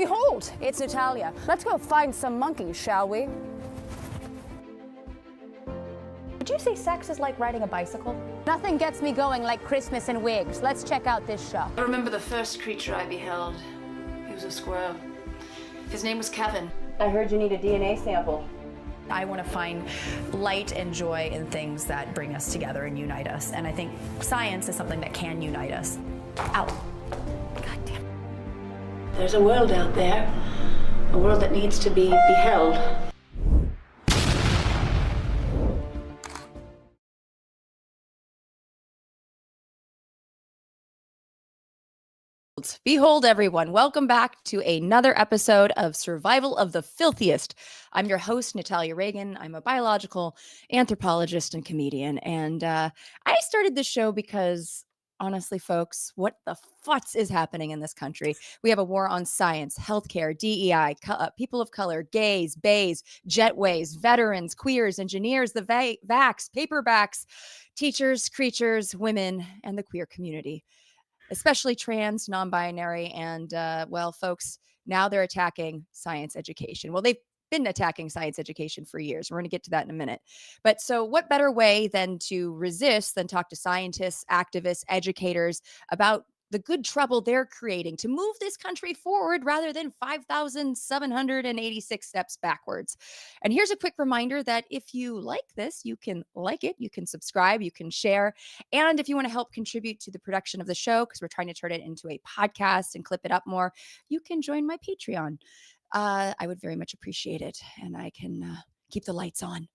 Behold, it's Natalia. Let's go find some monkeys, shall we? Would you say sex is like riding a bicycle? Nothing gets me going like Christmas and wigs. Let's check out this show. I remember the first creature I beheld. He was a squirrel. His name was Kevin. I heard you need a DNA sample. I want to find light and joy in things that bring us together and unite us. And I think science is something that can unite us. Ow. God damn. There's a world out there, a world that needs to be beheld. Behold, everyone. Welcome back to another episode of Survival of the Filthiest. I'm your host, Natalia Reagan. I'm a biological anthropologist and comedian. And I started this show because, honestly, folks, what the futz is happening in this country? We have a war on science, healthcare, DEI, people of color, gays, bays, jetways, veterans, queers, engineers, the vax, paperbacks, teachers, creatures, women, and the queer community. Especially trans, non-binary, and well, folks, now they're attacking science education. Well, they've been attacking science education for years. We're going to get to that in a minute. But so what better way than to resist than talk to scientists, activists, educators about the good trouble they're creating to move this country forward rather than 5,786 steps backwards. And here's a quick reminder that if you like this, you can like it, you can subscribe, you can share. And if you want to help contribute to the production of the show, because we're trying to turn it into a podcast and clip it up more, you can join my Patreon. I would very much appreciate it. And I can keep the lights on.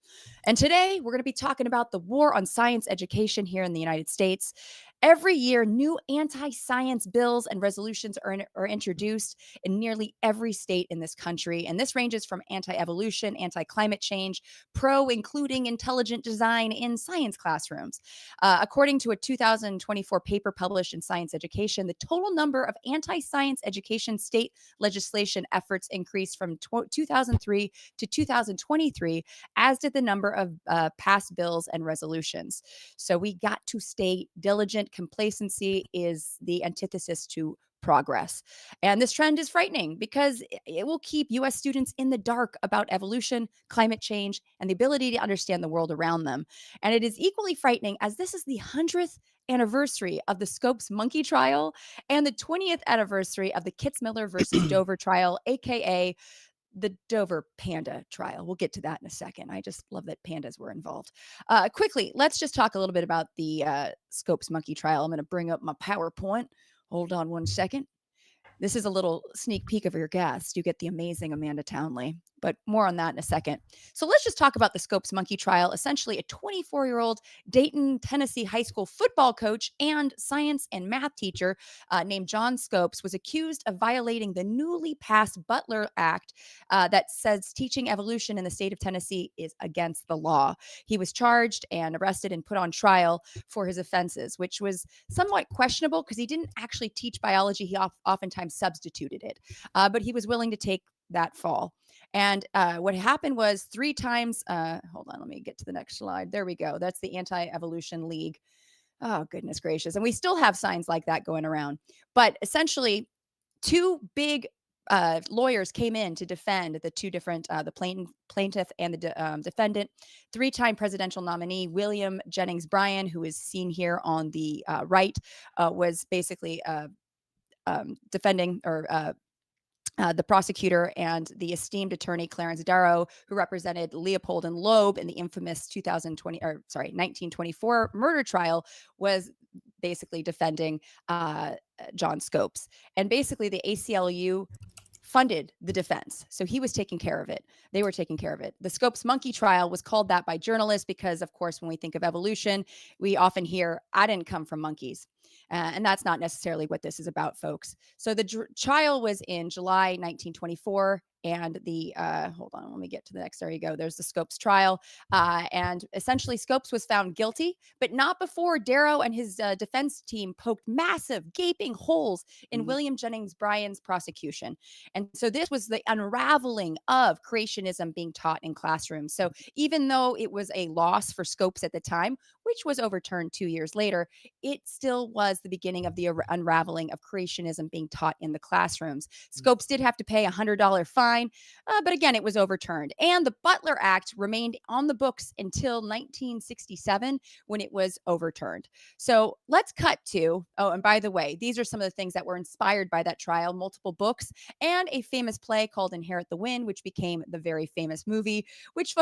And today we're going to be talking about the war on science education here in the United States. Every year, new anti-science bills and resolutions are introduced in nearly every state in this country. And this ranges from anti-evolution, anti-climate change, including intelligent design in science classrooms. According to a 2024 paper published in Science Education, the total number of anti-science education state legislation efforts increased from 2003 to 2023, as did the number of passed bills and resolutions. So we got to stay diligent. Complacency is the antithesis to progress. And this trend is frightening because it will keep U.S. students in the dark about evolution, climate change, and the ability to understand the world around them. And it is equally frightening as this is the 100th anniversary of the Scopes monkey trial and the 20th anniversary of the Kitzmiller versus Dover trial, aka the Dover panda trial. We'll get to that in a second. I just love that pandas were involved. Quickly, let's just talk a little bit about the Scopes monkey trial. I'm going to bring up my PowerPoint. Hold on one second. This is a little sneak peek of your guest. You get the amazing Amanda Townley, but more on that in a second. So let's just talk about the Scopes monkey trial. Essentially, a 24-year-old Dayton, Tennessee high school football coach and science and math teacher named John Scopes was accused of violating the newly passed Butler Act that says teaching evolution in the state of Tennessee is against the law. He was charged and arrested and put on trial for his offenses, which was somewhat questionable because he didn't actually teach biology. He oftentimes substituted it, but he was willing to take that fall. And what happened was 3 times, hold on, let me get to the next slide. There we go. That's the Anti-Evolution League. Oh, goodness gracious. And we still have signs like that going around. But essentially, 2 big lawyers came in to defend the 2 different, the plaintiff and the defendant. 3-time presidential nominee William Jennings Bryan, who is seen here on the right, was basically defending or the prosecutor, and the esteemed attorney Clarence Darrow, who represented Leopold and Loeb in the infamous 1924 murder trial, was basically defending John Scopes. And basically the ACLU funded the defense. So he was taking care of it. They were taking care of it. The Scopes monkey trial was called that by journalists because, of course, when we think of evolution, we often hear, I didn't come from monkeys. And that's not necessarily what this is about, folks. So the trial was in July 1924. and the hold on, let me get to the next. There you go. There's the Scopes trial, and essentially Scopes was found guilty, but not before Darrow and his defense team poked massive, gaping holes in William Jennings Bryan's prosecution. And so this was the unraveling of creationism being taught in classrooms. So even though it was a loss for Scopes at the time, which was overturned 2 years later, it still was the beginning of the unraveling of creationism being taught in the classrooms. Scopes did have to pay a $100 fine, but again, it was overturned. And the Butler Act remained on the books until 1967 when it was overturned. So let's cut to, oh, and by the way, these are some of the things that were inspired by that trial: multiple books and a famous play called Inherit the Wind, which became the very famous movie, which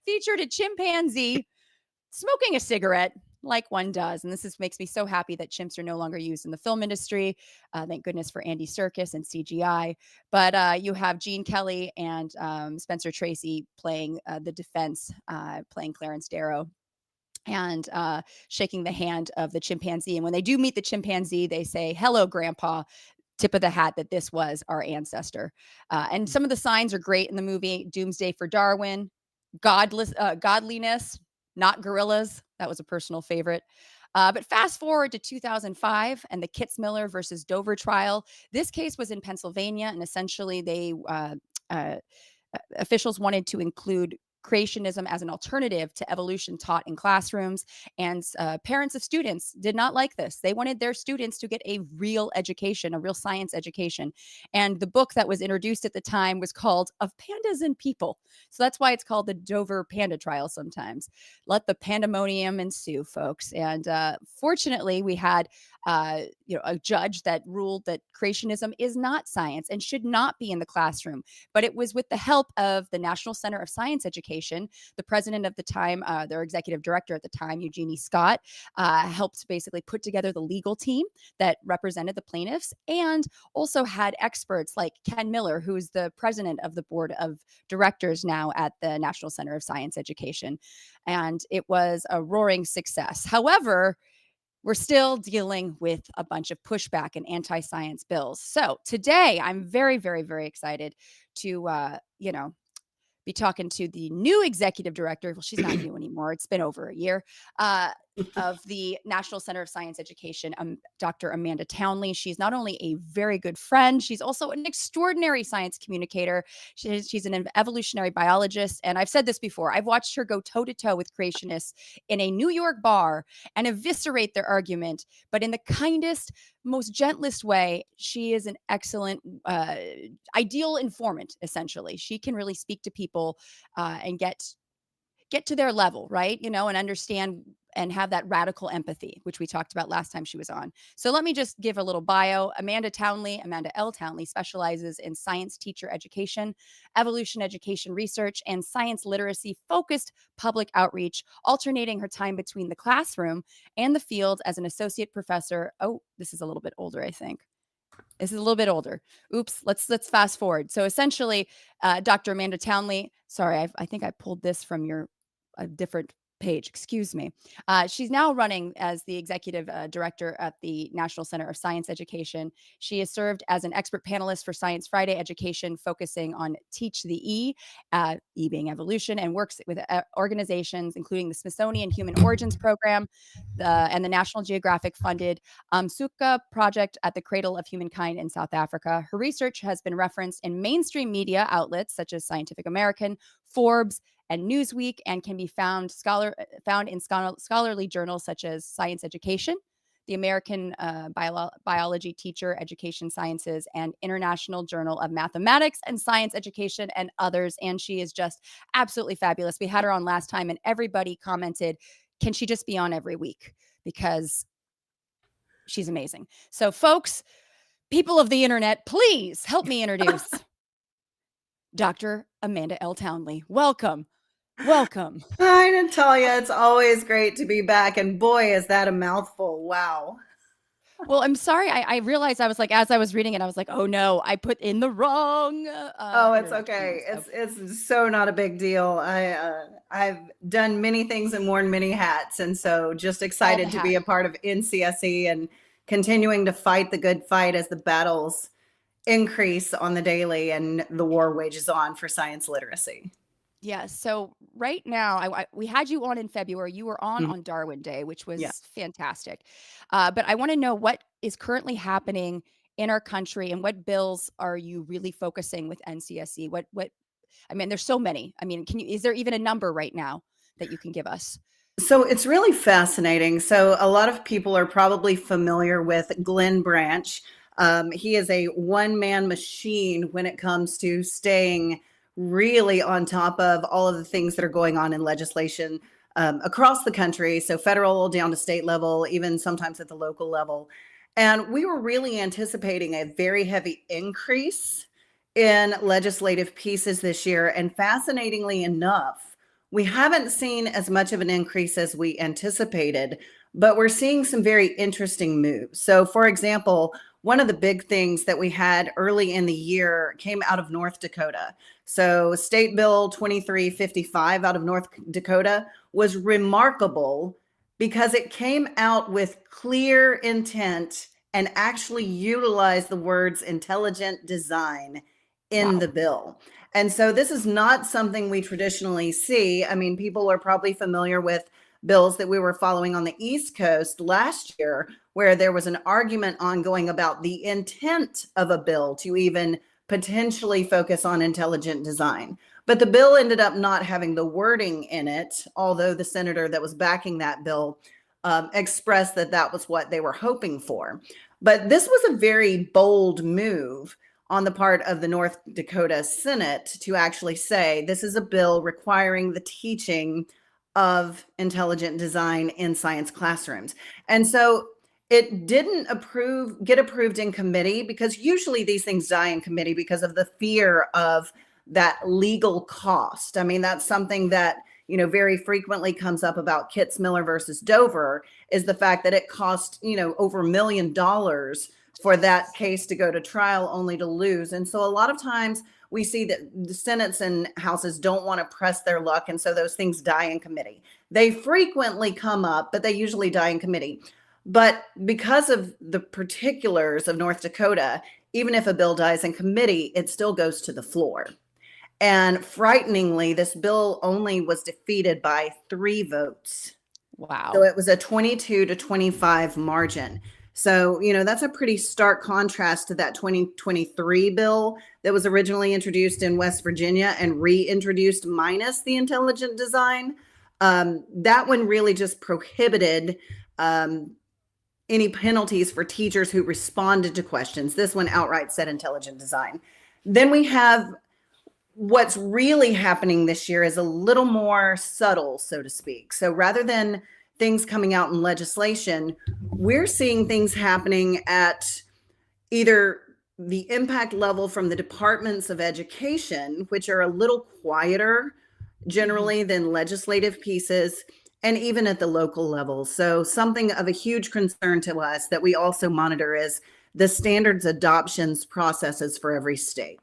featured a chimpanzee smoking a cigarette like one does. And makes me so happy that chimps are no longer used in the film industry. Thank goodness for Andy Serkis and CGI. But you have Gene Kelly and Spencer Tracy playing the defense, playing Clarence Darrow, and shaking the hand of the chimpanzee. And when they do meet the chimpanzee, they say, "Hello, Grandpa." Tip of the hat that this was our ancestor. And some of the signs are great in the movie: Doomsday for Darwin, godliness, not gorillas. That was a personal favorite. But fast forward to 2005 and the Kitzmiller versus Dover trial. This case was in Pennsylvania, and essentially officials wanted to include creationism as an alternative to evolution taught in classrooms. And parents of students did not like this. They wanted their students to get a real education, a real science education. And the book that was introduced at the time was called Of Pandas and People. So that's why it's called the Dover Panda Trial sometimes. Let the pandemonium ensue, folks. And fortunately, we had a judge that ruled that creationism is not science and should not be in the classroom. But it was with the help of the National Center of Science Education. The president of the time, their executive director at the time, Eugenie Scott, helped basically put together the legal team that represented the plaintiffs, and also had experts like Ken Miller, who is the president of the board of directors now at the National Center of Science Education. And it was a roaring success. However, we're still dealing with a bunch of pushback and anti-science bills. So today, I'm very, very, very excited to, be talking to the new executive director. Well, she's not new anymore. It's been over a year, of the National Center of Science Education, Dr. Amanda Townley. She's not only a very good friend, she's also an extraordinary science communicator. She's an evolutionary biologist. And I've said this before, I've watched her go toe-to-toe with creationists in a New York bar and eviscerate their argument, but in the kindest, most gentlest way. She is an excellent, ideal informant, essentially. She can really speak to people and get to their level, right? And understand and have that radical empathy, which we talked about last time she was on. So let me just give a little bio. Amanda L. Townley, specializes in science teacher education, evolution education research, and science literacy focused public outreach, alternating her time between the classroom and the field as an associate professor. Oh, this is a little bit older, I think. This is a little bit older. Oops, let's fast forward. So essentially, Dr. Amanda Townley, sorry, I think I pulled this from a different page, excuse me. She's now running as the executive director at the National Center of Science Education. She has served as an expert panelist for Science Friday Education, focusing on Teach the E, E being evolution, and works with organizations including the Smithsonian Human Origins Program and the National Geographic funded Suka Project at the Cradle of Humankind in South Africa. Her research has been referenced in mainstream media outlets such as Scientific American, Forbes, and Newsweek, and can be found in scholarly journals such as Science Education, the American Biology Teacher Education Sciences, and International Journal of Mathematics and Science Education, and others. And she is just absolutely fabulous. We had her on last time, and everybody commented, can she just be on every week? Because she's amazing. So folks, people of the internet, please help me introduce Dr. Amanda L. Townley. Welcome. Welcome. Hi, Natalia. It's always great to be back. And boy, is that a mouthful. Wow. Well, I'm sorry. I realized I was like, as I was reading it, I was like, oh no, I put in the wrong. It's okay. It's so not a big deal. I've done many things and worn many hats. And so just excited to be a part of NCSE and continuing to fight the good fight as the battles increase on the daily, and the war wages on for science literacy. Yeah. So right now, we had you on in February. You were Mhm. on Darwin Day, which Yeah. was fantastic. But I want to know what is currently happening in our country and what bills are you really focusing with NCSE? I mean, there's so many. I mean, is there even a number right now that you can give us? So it's really fascinating. So a lot of people are probably familiar with Glenn Branch. He is a one-man machine when it comes to staying really on top of all of the things that are going on in legislation across the country. So federal down to state level, even sometimes at the local level. And we were really anticipating a very heavy increase in legislative pieces this year. And fascinatingly enough, we haven't seen as much of an increase as we anticipated, but we're seeing some very interesting moves. So, for example, one of the big things that we had early in the year came out of North Dakota. So, State Bill 2355 out of North Dakota was remarkable because it came out with clear intent and actually utilized the words intelligent design in Wow. the bill. And so this is not something we traditionally see. I mean, people are probably familiar with bills that we were following on the East Coast last year, where there was an argument ongoing about the intent of a bill to even potentially focus on intelligent design. But the bill ended up not having the wording in it, although the senator that was backing that bill expressed that that was what they were hoping for. But this was a very bold move on the part of the North Dakota Senate to actually say this is a bill requiring the teaching of intelligent design in science classrooms. And so it didn't get approved in committee, because usually these things die in committee because of the fear of that legal cost. I mean, that's something that, very frequently comes up about Kitzmiller versus Dover, is the fact that it cost, over $1 million for that case to go to trial only to lose. And so a lot of times we see that the Senates and Houses don't want to press their luck. And so those things die in committee. They frequently come up, but they usually die in committee. But because of the particulars of North Dakota, even if a bill dies in committee, it still goes to the floor. And frighteningly, this bill only was defeated by 3 votes. Wow. So it was a 22 to 25 margin. So, that's a pretty stark contrast to that 2023 bill that was originally introduced in West Virginia and reintroduced minus the intelligent design. That one really just prohibited any penalties for teachers who responded to questions. This one outright said intelligent design. Then we have what's really happening this year is a little more subtle, so to speak. So rather than things coming out in legislation, we're seeing things happening at either the impact level from the departments of education, which are a little quieter generally than legislative pieces, and even at the local level. So something of a huge concern to us that we also monitor is the standards adoptions processes for every state.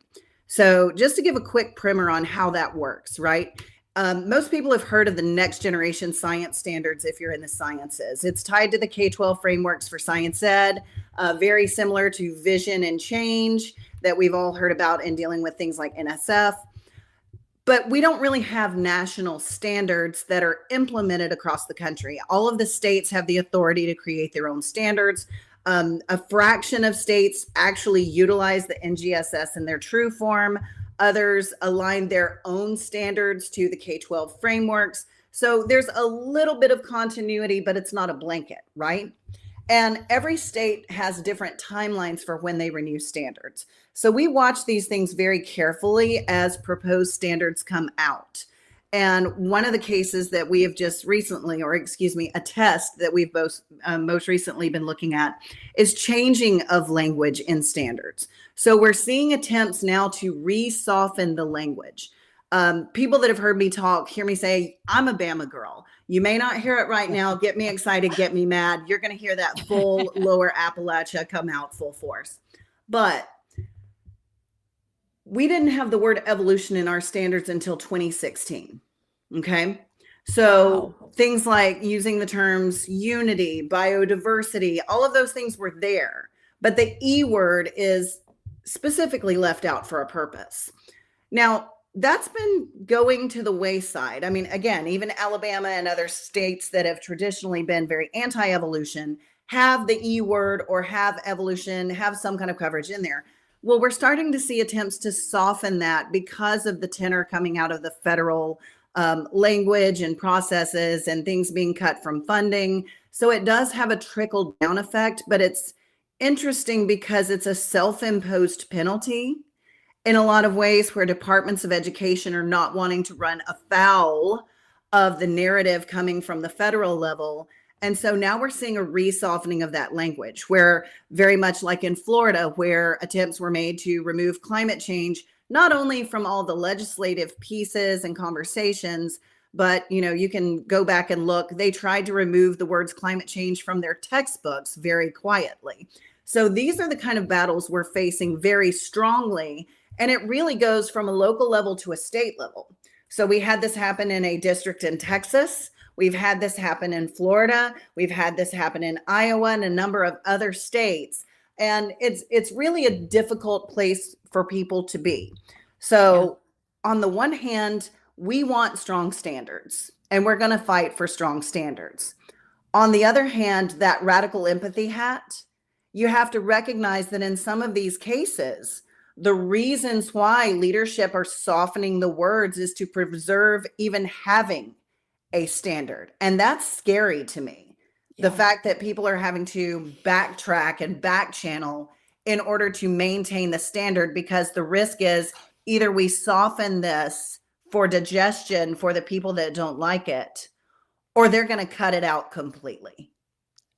So just to give a quick primer on how that works, right? Most people have heard of the next generation science standards if you're in the sciences. It's tied to the K-12 frameworks for science ed, very similar to vision and change that we've all heard about in dealing with things like NSF. But we don't really have national standards that are implemented across the country. All of the states have the authority to create their own standards. A fraction of states actually utilize the NGSS in their true form. Others align their own standards to the K-12 frameworks. So there's a little bit of continuity, but it's not a blanket, right? And every state has different timelines for when they renew standards. So we watch these things very carefully as proposed standards come out. And one of the cases that we have just recently, a test that we've both most recently been looking at is changing of language in standards. So we're seeing attempts now to re-soften the language. People that have heard me talk hear me say, I'm a Bama girl. You may not hear it right now. Get me excited, get me mad. You're going to hear that full lower Appalachia come out full force. But we didn't have the word evolution in our standards until 2016. Okay. So things like using the terms unity, biodiversity, all of those things were there. But the E word is specifically left out for a purpose. Now, that's been going to the wayside. I mean, again, even Alabama and other states that have traditionally been very anti-evolution have the E word or have evolution, have some kind of coverage in there. Well, we're starting to see attempts to soften that because of the tenor coming out of the federal language and processes and things being cut from funding. So it does have a trickle down effect, but it's interesting because it's a self-imposed penalty in a lot of ways, where departments of education are not wanting to run afoul of the narrative coming from the federal level. And so now we're seeing a re-softening of that language, where very much like in Florida, where attempts were made to remove climate change, not only from all the legislative pieces and conversations, but you can go back and look. They tried to remove the words climate change from their textbooks very quietly. So these are the kind of battles we're facing very strongly. And it really goes from a local level to a state level. So we had this happen in a district in Texas. We've had this happen in Florida. We've had this happen in Iowa and a number of other states. And it's really a difficult place for people to be. So on the one hand, we want strong standards, and we're going to fight for strong standards. On the other hand, that radical empathy hat, you have to recognize that in some of these cases, the reasons why leadership are softening the words is to preserve even having a standard. And that's scary to me. The fact that people are having to backtrack and back channel in order to maintain the standard, because the risk is either we soften this for digestion for the people that don't like it, or they're going to cut it out completely.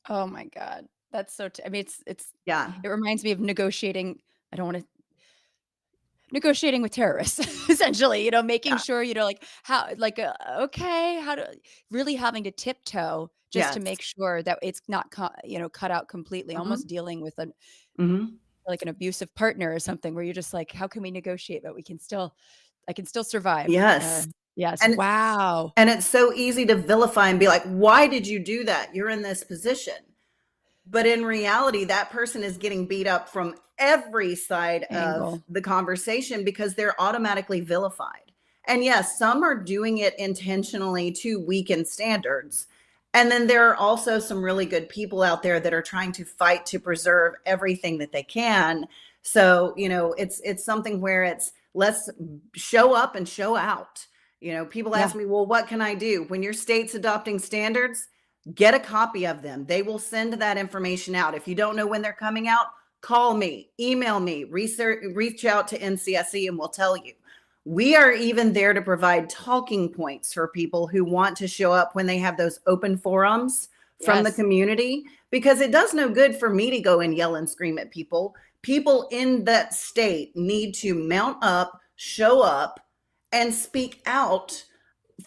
Oh my God. That's so, I mean, it reminds me of negotiating. I don't want to negotiating with terrorists, essentially, making sure, like how, like, okay, how to really having to tiptoe just to make sure that it's not, cut out completely, almost dealing with like an abusive partner or something, where you're just like, how can we negotiate, but I can still survive. Yes. Yes. And Wow. And it's so easy to vilify and be like, why did you do that? You're in this position. But in reality, that person is getting beat up from every side of the conversation because they're automatically vilified. And yes, some are doing it intentionally to weaken standards. And then there are also some really good people out there that are trying to fight to preserve everything that they can. So, it's something where let's show up and show out. People ask me, well, what can I do? When your state's adopting standards, get a copy of them. They will send that information out. If you don't know when they're coming out, call me, email me, reach out to NCSE, and we'll tell you. We are even there to provide talking points for people who want to show up when they have those open forums from the community, because it does no good for me to go and yell and scream at people. People in that state need to mount up, show up, and speak out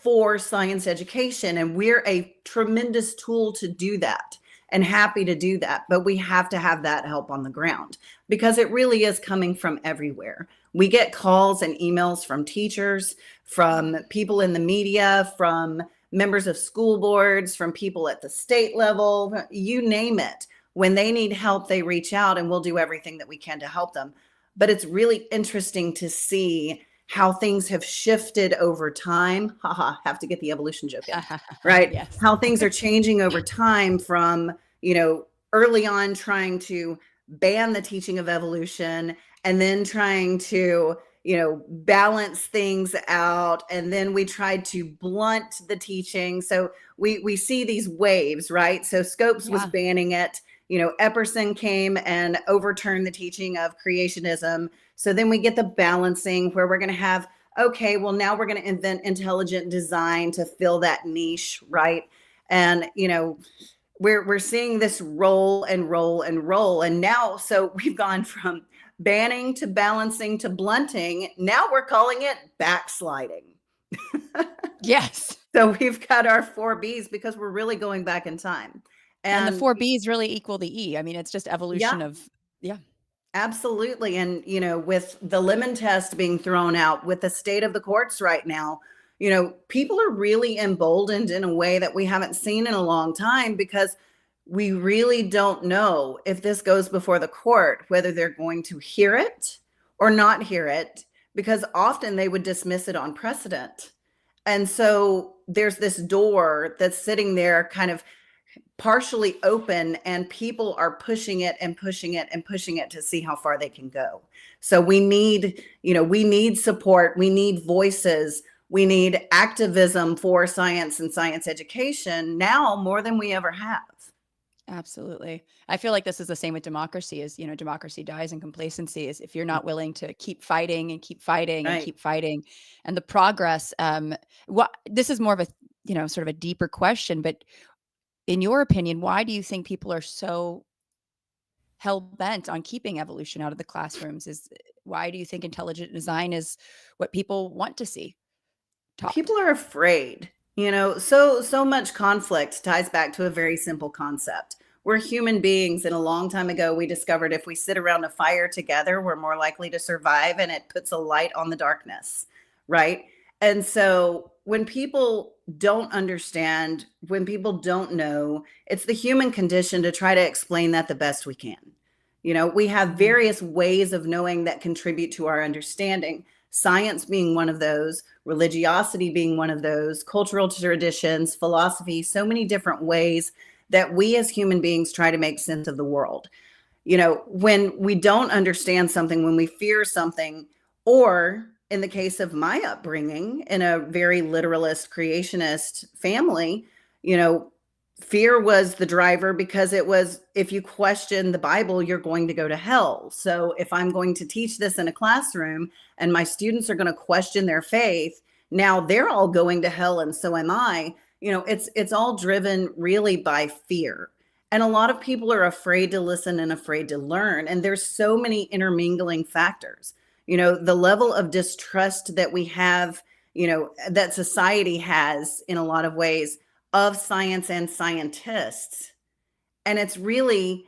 for science education. And we're a tremendous tool to do that, and happy to do that. But we have to have that help on the ground, because it really is coming from everywhere. We get calls and emails from teachers, from people in the media, from members of school boards, from people at the state level, you name it. When they need help, they reach out, and we'll do everything that we can to help them. But it's really interesting to see how things have shifted over time. Have to get the evolution joke in, right? Yes. How things are changing over time from, early on trying to ban the teaching of evolution, and then trying to, balance things out. And then we tried to blunt the teaching. So we see these waves, right? So Scopes was banning it. Epperson came and overturned the teaching of creationism. So then we get the balancing, where we're going to have, okay, well, now we're going to invent intelligent design to fill that niche, right? And, we're seeing this roll and roll and roll. And now, so we've gone from banning to balancing to blunting. Now we're calling it backsliding. Yes. So we've got our 4Bs because we're really going back in time. And the 4Bs really equal the E. I mean, it's just evolution of, Absolutely. And, with the lemon test being thrown out, with the state of the courts right now, people are really emboldened in a way that we haven't seen in a long time, because we really don't know if this goes before the court, whether they're going to hear it or not hear it, because often they would dismiss it on precedent. And so there's this door that's sitting there kind of partially open, and people are pushing it and pushing it and pushing it to see how far they can go. So we need, we need support, we need voices, we need activism for science and science education now more than we ever have. Absolutely. I feel like this is the same with democracy. Is democracy dies in complacency, is if you're not willing to keep fighting and keep fighting and Right. keep fighting. And the progress, what this is more of a, sort of a deeper question, but in your opinion, why do you think people are so hell bent on keeping evolution out of the classrooms? Why do you think intelligent design is what people want to see taught? People are afraid. So much conflict ties back to a very simple concept. We're human beings, and a long time ago we discovered if we sit around a fire together, we're more likely to survive, and it puts a light on the darkness, right? And so when people don't understand, when people don't know, it's the human condition to try to explain that the best we can. We have various ways of knowing that contribute to our understanding. Science being one of those, religiosity being one of those, cultural traditions, philosophy, so many different ways that we as human beings try to make sense of the world. When we don't understand something, when we fear something, or in the case of my upbringing in a very literalist creationist family, fear was the driver, because it was, if you question the Bible, you're going to go to hell. So if I'm going to teach this in a classroom and my students are going to question their faith, now they're all going to hell and so am I. It's all driven really by fear. And a lot of people are afraid to listen and afraid to learn. And there's so many intermingling factors. The level of distrust that we have, that society has in a lot of ways of science and scientists. And it's really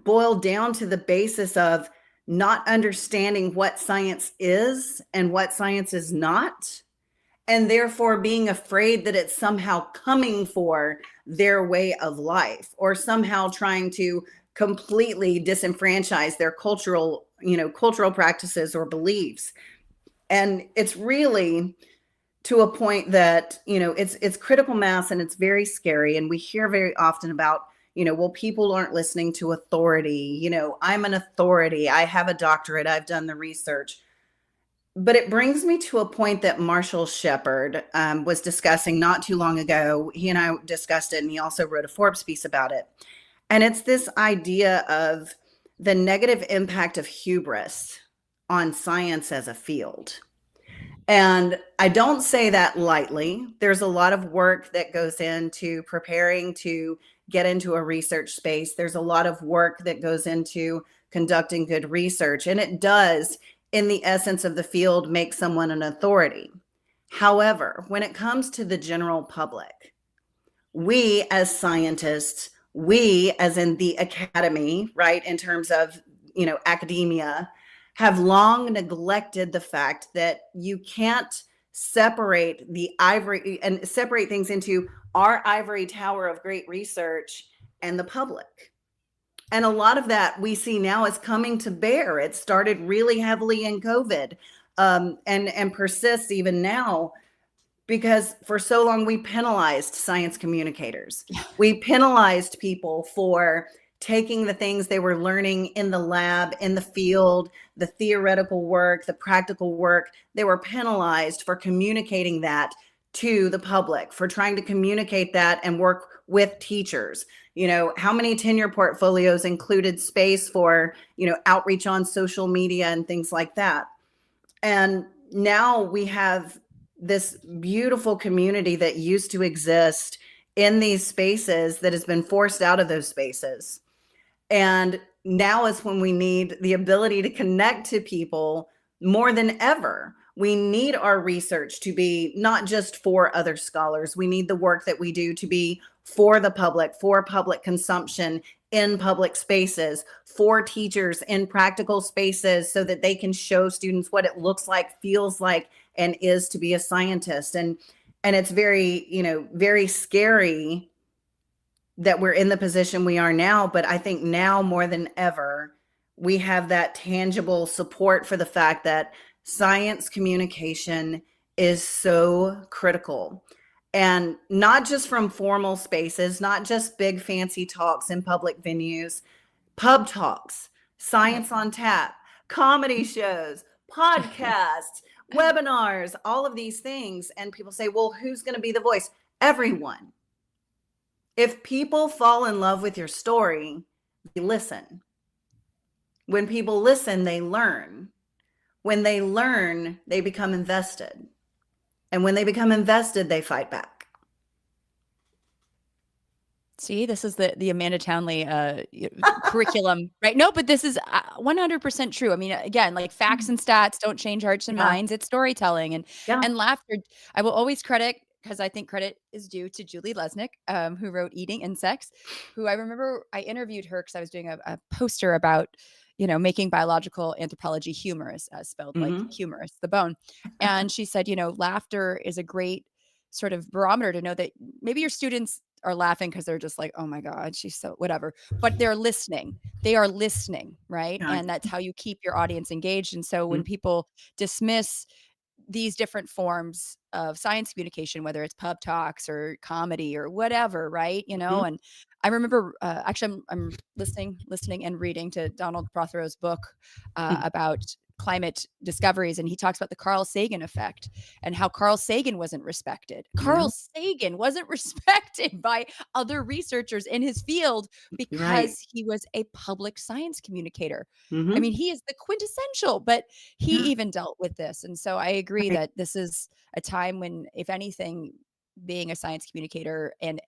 boiled down to the basis of not understanding what science is and what science is not, and therefore being afraid that it's somehow coming for their way of life, or somehow trying to completely disenfranchise their cultural practices or beliefs. And it's really to a point that, it's critical mass, and it's very scary. And we hear very often about, well, people aren't listening to authority. I'm an authority. I have a doctorate. I've done the research. But it brings me to a point that Marshall Shepard was discussing not too long ago. He and I discussed it, and he also wrote a Forbes piece about it. And it's this idea of the negative impact of hubris on science as a field. And I don't say that lightly. There's a lot of work that goes into preparing to get into a research space. There's a lot of work that goes into conducting good research. And it does, in the essence of the field, make someone an authority. However, when it comes to the general public, we as scientists, we as in the academy, right, in terms of, academia, have long neglected the fact that you can't separate the ivory and separate things into our ivory tower of great research and the public. And a lot of that we see now is coming to bear. It started really heavily in COVID, and persists even now, because for so long we penalized science communicators. We penalized people for taking the things they were learning in the lab, in the field, the theoretical work, the practical work. They were penalized for communicating that to the public, for trying to communicate that and work with teachers. How many tenure portfolios included space for, outreach on social media and things like that. And now we have this beautiful community that used to exist in these spaces that has been forced out of those spaces. And now is when we need the ability to connect to people more than ever. We need our research to be not just for other scholars. We need the work that we do to be for the public, for public consumption in public spaces, for teachers in practical spaces, so that they can show students what it looks like, feels like, and is to be a scientist. And it's very, very scary that we're in the position we are now. But I think now more than ever, we have that tangible support for the fact that science communication is so critical. And not just from formal spaces, not just big fancy talks in public venues, pub talks, science on tap, comedy shows, podcasts, webinars, all of these things. And people say, well, who's going to be the voice? Everyone. If people fall in love with your story, they listen. When people listen, they learn. When they learn, they become invested. And when they become invested, they fight back. See, this is the Amanda Townley curriculum, right? No, but this is 100% true. I mean, again, like facts and stats don't change hearts and Yeah. minds. It's storytelling Yeah. and laughter. I will always credit, because I think credit is due to Julie Lesnick, who wrote Eating Insects, who I remember I interviewed her because I was doing a poster about, making biological anthropology humorous, spelled like humorous, the bone. And she said, laughter is a great sort of barometer to know that maybe your students are laughing because they're just like, oh my God, she's so whatever, but they're listening. They are listening, right? Yeah. And that's how you keep your audience engaged. And so when people dismiss these different forms of science communication, whether it's pub talks or comedy or whatever, right? And I remember actually I'm listening and reading to Donald Prothero's book about climate discoveries, and he talks about the Carl Sagan effect and how Carl Sagan wasn't respected. Carl Sagan wasn't respected by other researchers in his field because he was a public science communicator. I mean, he is the quintessential, but he even dealt with this. And so I agree that this is a time when, if anything, being a science communicator and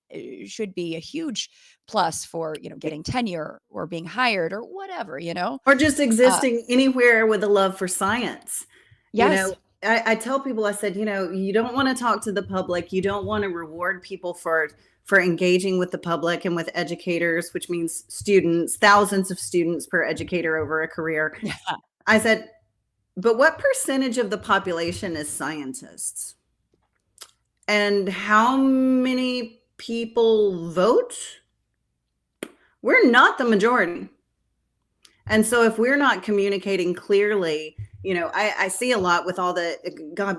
should be a huge plus for, getting tenure or being hired or whatever, or just existing anywhere with a love for science. Yes. I tell people, I said, you don't want to talk to the public. You don't want to reward people for engaging with the public and with educators, which means students, thousands of students per educator over a career. Yeah. I said, but what percentage of the population is scientists? And how many people vote? We're not the majority. And so if we're not communicating clearly, I see a lot with all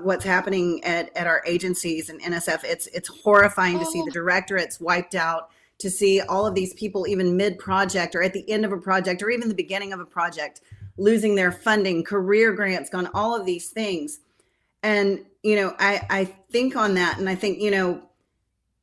what's happening at our agencies and NSF. It's horrifying to see the directorates wiped out, to see all of these people, even mid-project or at the end of a project or even the beginning of a project, losing their funding, career grants gone, all of these things. And, I think on that, and I think,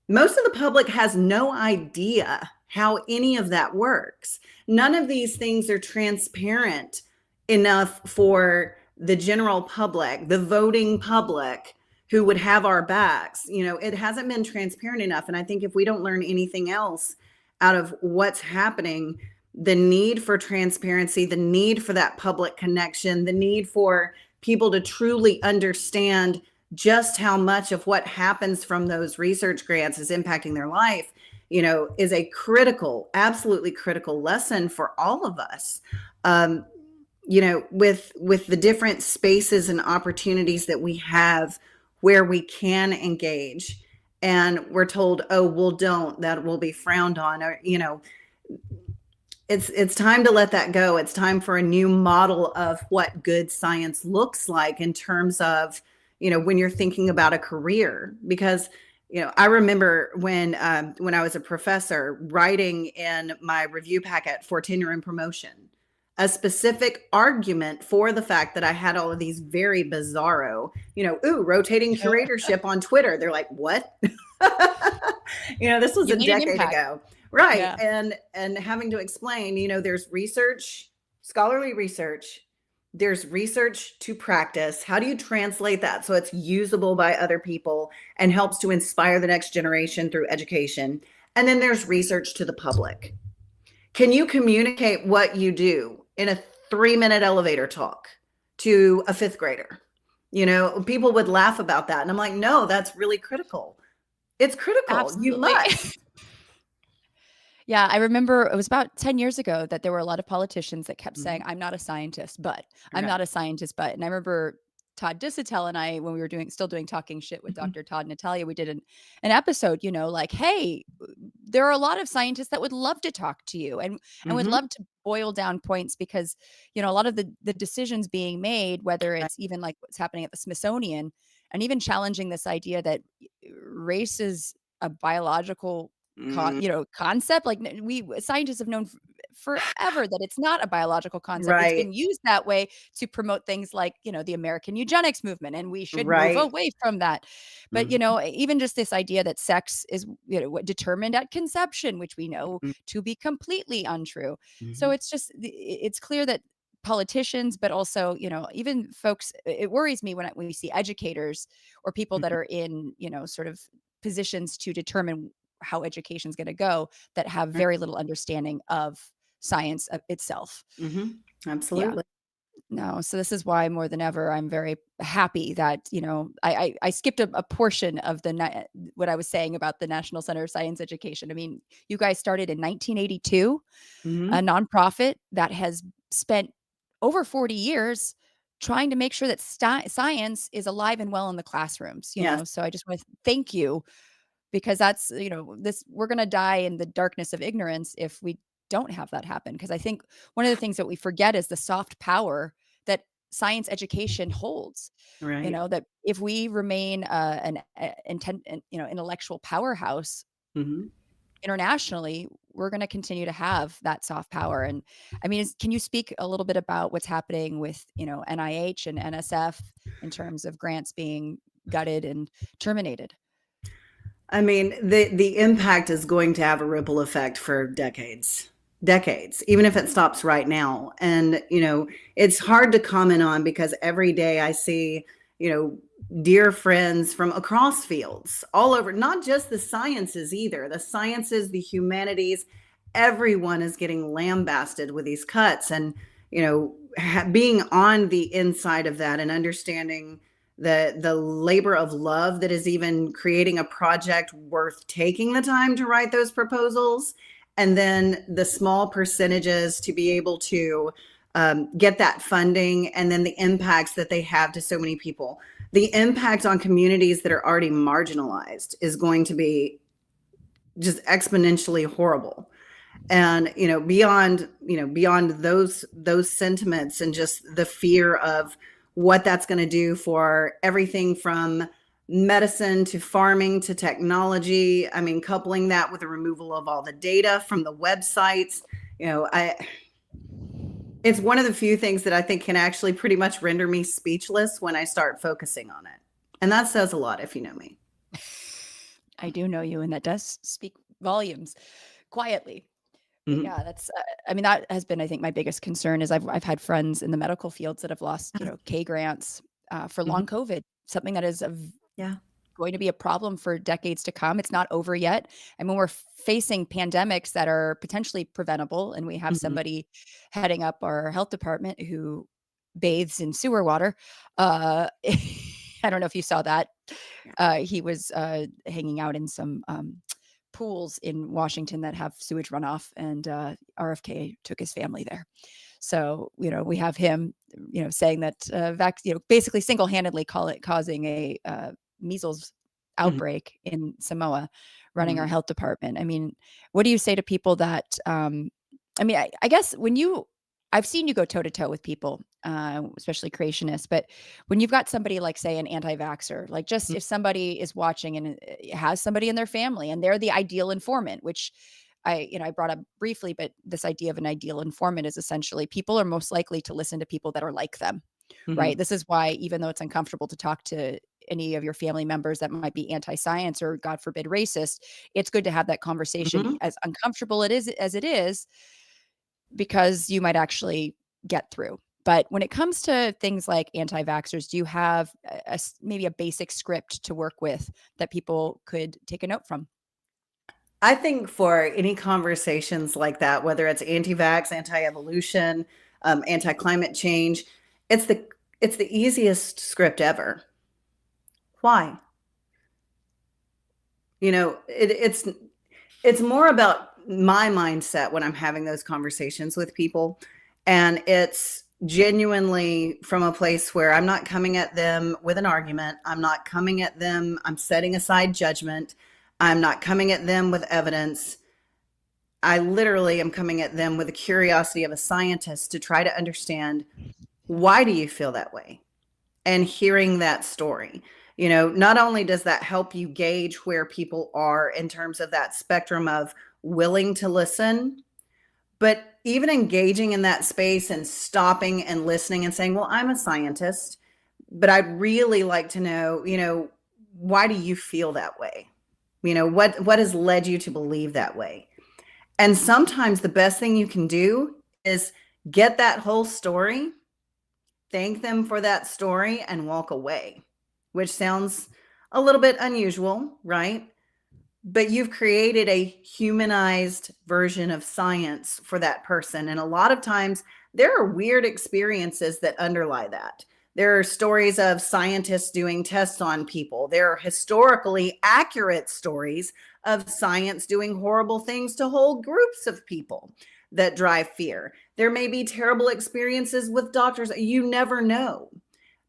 most of the public has no idea how any of that works. None of these things are transparent enough for the general public, the voting public who would have our backs. It hasn't been transparent enough. And I think if we don't learn anything else out of what's happening, the need for transparency, the need for that public connection, the need for people to truly understand just how much of what happens from those research grants is impacting their life, is a critical, absolutely critical lesson for all of us. With the different spaces and opportunities that we have where we can engage, and we're told, oh, well, that will be frowned on, or, it's time to let that go. It's time for a new model of what good science looks like in terms of, when you're thinking about a career. Because, I remember when I was a professor, writing in my review packet for tenure and promotion, a specific argument for the fact that I had all of these very bizarro, rotating curatorship on Twitter. They're like, what? This was a decade ago. Right. Yeah. And having to explain, there's research, scholarly research, there's research to practice. How do you translate that so it's usable by other people and helps to inspire the next generation through education? And then there's research to the public. Can you communicate what you do in a 3-minute elevator talk to a 5th grader? People would laugh about that. And I'm like, no, that's really critical. It's critical. Absolutely. You must. Yeah, I remember it was about 10 years ago that there were a lot of politicians that kept saying, I'm not a scientist, but I'm not a scientist, but. And I remember Todd Disotell and I, when we were still doing Talking Shit with Dr. Todd and Natalia, we did an episode, like, hey, there are a lot of scientists that would love to talk to you and would Mhm. love to boil down points because, a lot of the decisions being made, whether Right. it's even like what's happening at the Smithsonian, and even challenging this idea that race is a biological Mm, concept. Like we scientists have known forever that it's not a biological concept. It's right, been used that way to promote things like, the American eugenics movement, and we should move right. away from that. But, Mhm, even just this idea that sex is, determined at conception, which we know mhm, to be completely untrue. So mhm, it's just, it's clear that politicians, but also, even folks, it worries me when we see educators or people that mhm, are in, sort of positions to determine how education is going to go, that have right. very little understanding of science itself. Mhm. Yeah. Absolutely. No, so this is why more than ever I'm very happy that, I skipped a portion of what I was saying about the National Center of Science Education. I mean, you guys started in 1982, a Mhm. nonprofit that has spent over 40 years trying to make sure that science is alive and well in the classrooms, Yes. so I just want to thank you, because that's, this we're going to die in the darkness of ignorance if we don't have that happen. Because I think one of the things that we forget is the soft power that science education holds. Right. That if we remain intellectual powerhouse Mhm. internationally, we're going to continue to have that soft power. And I mean, can you speak a little bit about what's happening with, NIH and NSF in terms of grants being gutted and terminated? I mean, the impact is going to have a ripple effect for decades. Decades, even if it stops right now. And, it's hard to comment on because every day I see, dear friends from across fields all over, not just the sciences either, the sciences, the humanities, everyone is getting lambasted with these cuts. And, being on the inside of that and understanding the labor of love that is even creating a project worth taking the time to write those proposals, and then the small percentages to be able to get that funding, and then the impacts that they have to so many people. The impact on communities that are already marginalized is going to be just exponentially horrible. And beyond those sentiments and just the fear of what that's going to do for everything from medicine to farming to technology. I mean, coupling that with the removal of all the data from the websites, I it's one of the few things that I think can actually pretty much render me speechless when I start focusing on it. And that says a lot if you know me. I do know you, and that does speak volumes quietly. But Mhm. yeah, that's I mean, that has been, I think, my biggest concern is I've had friends in the medical fields that have lost, K grants for long Mhm. COVID, something that is Yeah. going to be a problem for decades to come. It's not over yet. I mean, we're facing pandemics that are potentially preventable, and we have Mhm. somebody heading up our health department who bathes in sewer water. I don't know if you saw that. He was hanging out in some pools in Washington that have sewage runoff, and RFK took his family there. So, we have him, saying that basically single-handedly causing a measles Mhm. outbreak in Samoa, running our Mhm. health department. I mean, what do you say to people that, I mean, I guess I've seen you go toe to toe with people, especially creationists, but when you've got somebody like, say, an anti-vaxxer, like just if somebody is watching and has somebody in their family and they're the ideal informant, which I brought up briefly, but this idea of an ideal informant is essentially people are most likely to listen to people that are like them, right? Mhm. This is why, even though it's uncomfortable to talk to any of your family members that might be anti-science or, God forbid, racist, it's good to have that conversation, Mhm. as uncomfortable it is, because you might actually get through. But when it comes to things like anti-vaxxers, do you have maybe a basic script to work with that people could take a note from? I think for any conversations like that, whether it's anti-vax, anti-evolution, anti-climate change, it's the it's the easiest script ever. Why? It's more about my mindset when I'm having those conversations with people, and it's genuinely from a place where I'm not coming at them with an argument. I'm not coming at them. I'm setting aside judgment. I'm not coming at them with evidence. I literally am coming at them with the curiosity of a scientist to try to understand, why do you feel that way? And hearing that story, not only does that help you gauge where people are in terms of that spectrum of willing to listen, but even engaging in that space and stopping and listening and saying, well, I'm a scientist, but I'd really like to know, why do you feel that way? What has led you to believe that way? And sometimes the best thing you can do is get that whole story, thank them for that story, and walk away, which sounds a little bit unusual, right? But you've created a humanized version of science for that person. And a lot of times there are weird experiences that underlie that. There are stories of scientists doing tests on people. There are historically accurate stories of science doing horrible things to whole groups of people that drive fear. There may be terrible experiences with doctors. You never know.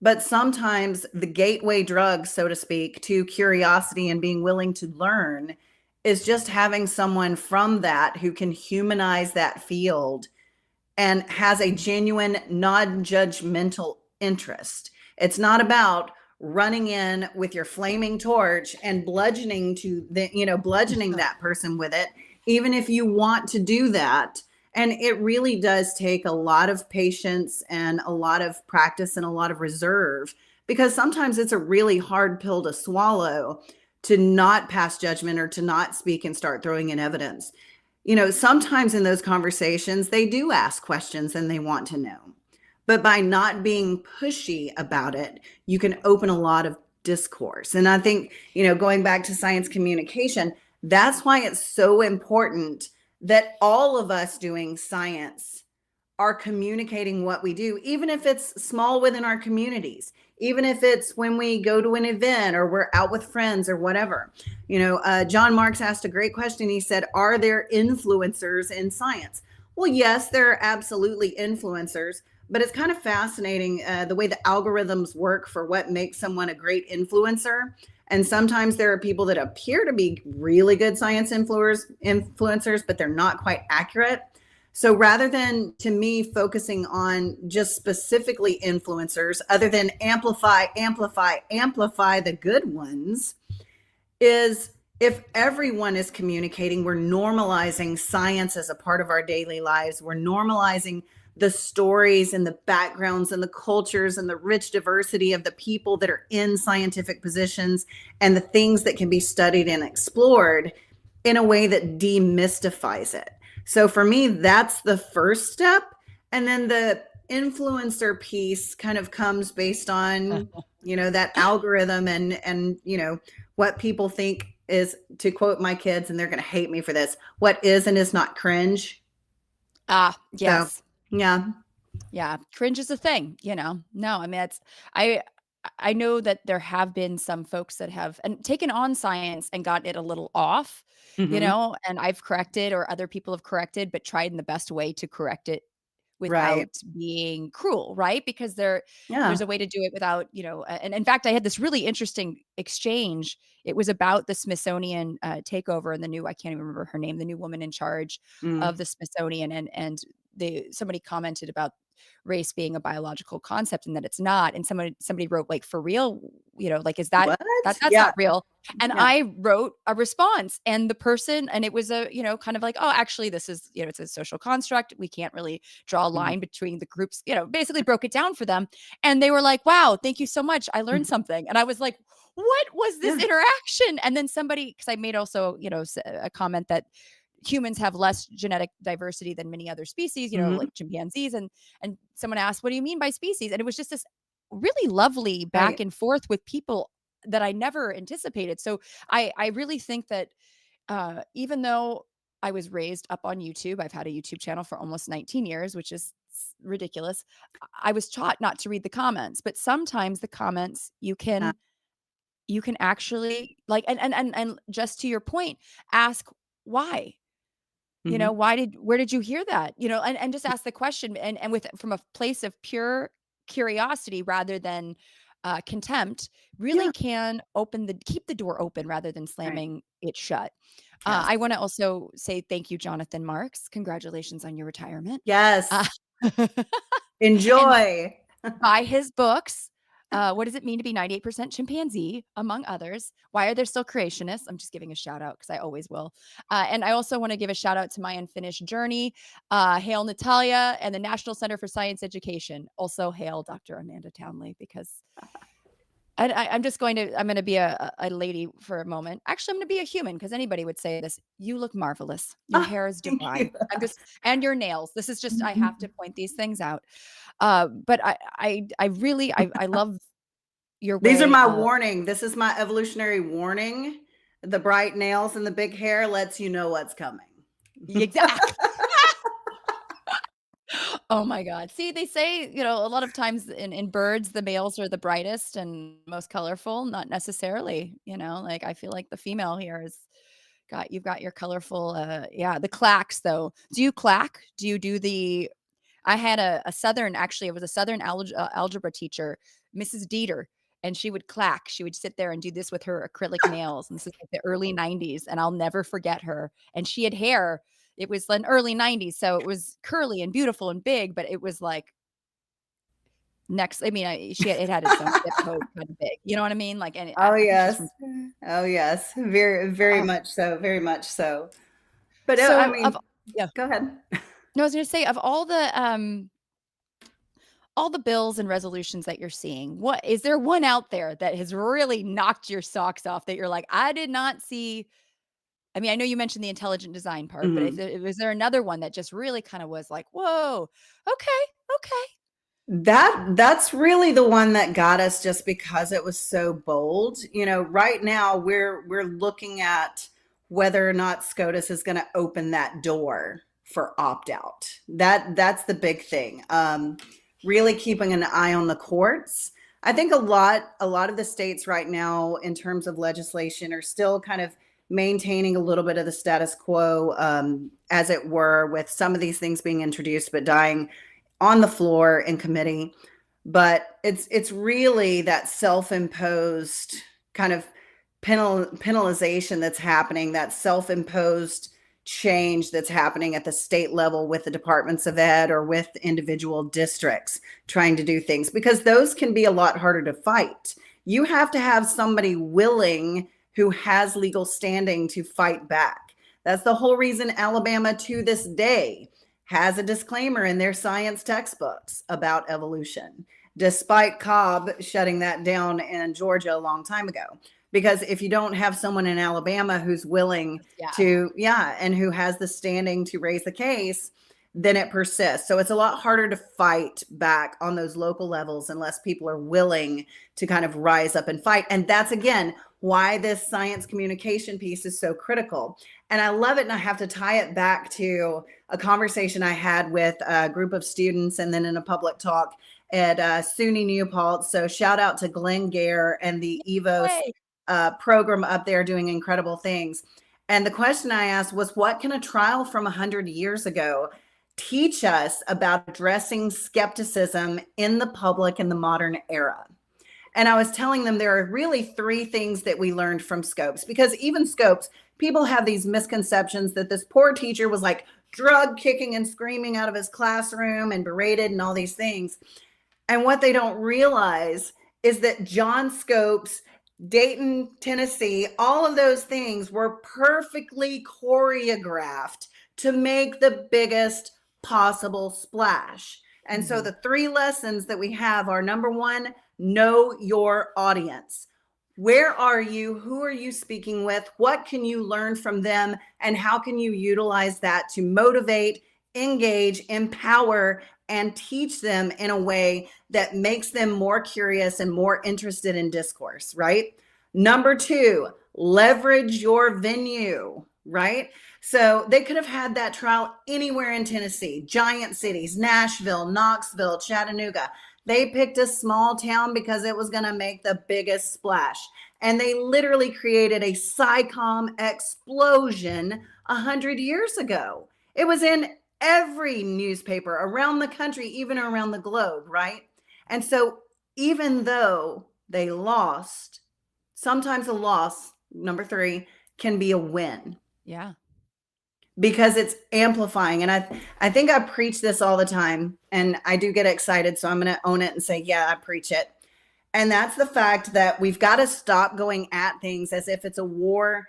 But sometimes the gateway drug, so to speak, to curiosity and being willing to learn is just having someone from that who can humanize that field and has a genuine, non-judgmental interest. It's not about running in with your flaming torch and bludgeoning that person with it, even if you want to do that. And it really does take a lot of patience and a lot of practice and a lot of reserve, because sometimes it's a really hard pill to swallow to not pass judgment or to not speak and start throwing in evidence. Sometimes in those conversations, they do ask questions and they want to know. But by not being pushy about it, you can open a lot of discourse. And I think, going back to science communication, that's why it's so important that all of us doing science are communicating what we do, even if it's small within our communities, even if it's when we go to an event or we're out with friends or whatever. John Marks asked a great question. He said, are there influencers in science? Well, yes, there are absolutely influencers, but it's kind of fascinating the way the algorithms work for what makes someone a great influencer. And sometimes there are people that appear to be really good science influencers, but they're not quite accurate. So rather than, to me, focusing on just specifically influencers, other than amplify the good ones, is if everyone is communicating, we're normalizing science as a part of our daily lives. We're normalizing the stories and the backgrounds and the cultures and the rich diversity of the people that are in scientific positions and the things that can be studied and explored in a way that demystifies it. So for me, that's the first step. And then the influencer piece kind of comes based on, that algorithm and what people think is, to quote my kids, and they're going to hate me for this, what is and is not cringe. Yes. So, yeah. Yeah. Cringe is a thing, No, I mean, I know that there have been some folks that have taken on science and got it a little off, Mhm. and I've corrected, or other people have corrected, but tried in the best way to correct it Right. without being cruel, right? Because there's Yeah. a way to do it without, and in fact, I had this really interesting exchange. It was about the Smithsonian takeover and I can't even remember her name, the new woman in charge Mm. of the Smithsonian, and somebody commented about race being a biological concept and that it's not. And somebody wrote, like, for real, like, is What? that's Yeah. not real. And Yeah. I wrote a response, and the person, and it was kind of like, oh, actually, this is, it's a social construct. We can't really draw a Mhm. line between the groups, basically broke it down for them. And they were like, wow, thank you so much. I learned Mhm. something. And I was like, what was this Yeah. interaction? And then somebody, because I made also, a comment that humans have less genetic diversity than many other species, Mhm. like chimpanzees. And someone asked, what do you mean by species? And it was just this really lovely back Right. and forth with people that I never anticipated. So I really think that even though I was raised up on YouTube, I've had a YouTube channel for almost 19 years, which is ridiculous. I was taught not to read the comments, but sometimes the comments Yeah. you can actually, like, and just to your point, ask why. Mhm. Where did you hear that? And just ask the question, and with from a place of pure curiosity rather than contempt, really Yeah. can keep the door open rather than Right. slamming it shut. Yes. I want to also say thank you, Jonathan Marks. Congratulations on your retirement. Yes. Uh, and Enjoy. buy his books. What does it mean to be 98% chimpanzee, among others? Why are there still creationists? I'm just giving a shout out because I always will. And I also want to give a shout out to My Unfinished Journey. Hail Natalia and the National Center for Science Education. Also hail Dr. Amanda Townley, because I'm going to be a lady for a moment. Actually, I'm going to be a human, because anybody would say this. You look marvelous. Your Oh, hair is thank divine. you. And your nails. This is just, I have to point these things out. But I really, I love your These are way my of warning. This is my evolutionary warning. The bright nails and the big hair lets you know what's coming. exactly. Oh my God. See, they say, a lot of times in birds, the males are the brightest and most colorful. Not necessarily, like I feel like the female here you've got your colorful, the clacks though. Do you clack? Do you do I had a Southern, actually, it was a Southern algebra teacher, Mrs. Dieter, and she would clack. She would sit there and do this with her acrylic nails. And this is like the early 90s. And I'll never forget her. And she had hair. It was an early 90s. So it was curly and beautiful and big, but it was like it had its own zip code kind of big. You know what I mean? Like, and Oh I think she's yes. from, Oh yes. Very, very oh, much so. Very much so. But I so mean, yeah, go ahead. no, I was going to say, of all the bills and resolutions that you're seeing, what is there one out there that has really knocked your socks off that you're like, I did not see? I mean, I know you mentioned the intelligent design part, but Mhm. was there another one that just really kind of was like, whoa, okay. That's really the one that got us, just because it was so bold. Right now we're looking at whether or not SCOTUS is going to open that door for opt out. That's the big thing. Really keeping an eye on the courts. I think a lot of the states right now, in terms of legislation, are still kind of maintaining a little bit of the status quo, as it were, with some of these things being introduced but dying on the floor in committee. But it's really that self-imposed kind of penalization that's happening, that self-imposed change that's happening at the state level with the departments of ed or with individual districts trying to do things, because those can be a lot harder to fight. You have to have somebody willing, who has legal standing, to fight back. That's the whole reason Alabama to this day has a disclaimer in their science textbooks about evolution, despite Cobb shutting that down in Georgia a long time ago. Because if you don't have someone in Alabama who's willing to, and who has the standing to raise the case, then it persists. So it's a lot harder to fight back on those local levels unless people are willing to kind of rise up and fight. And that's, again, why this science communication piece is so critical. And I love it. And I have to tie it back to a conversation I had with a group of students and then in a public talk at SUNY New Paltz. So shout out to Glenn Gare and the EVOS program up there, doing incredible things. And the question I asked was, what can a trial from 100 years ago teach us about addressing skepticism in the public in the modern era? And I was telling them there are really three things that we learned from Scopes, because even Scopes, people have these misconceptions that this poor teacher was like drug kicking and screaming out of his classroom and berated and all these things. And what they don't realize is that John Scopes, Dayton, Tennessee, all of those things were perfectly choreographed to make the biggest possible splash. And so the three lessons that we have are: number one, know your audience. Where are you? Who are you speaking with? What can you learn from them? And how can you utilize that to motivate, engage, empower, and teach them in a way that makes them more curious and more interested in discourse, right? Number two, leverage your venue, right? So they could have had that trial anywhere in Tennessee, giant cities, Nashville, Knoxville, Chattanooga. They picked a small town because it was going to make the biggest splash. And they literally created a SciComm explosion 100 years ago. It was in every newspaper around the country, even around the globe, right? And so even though they lost, sometimes a loss, number three, can be a win. Yeah. because it's amplifying. And I think I preach this all the time, and I do get excited. So I'm going to own it and say, yeah, I preach it. And that's the fact that we've got to stop going at things as if it's a war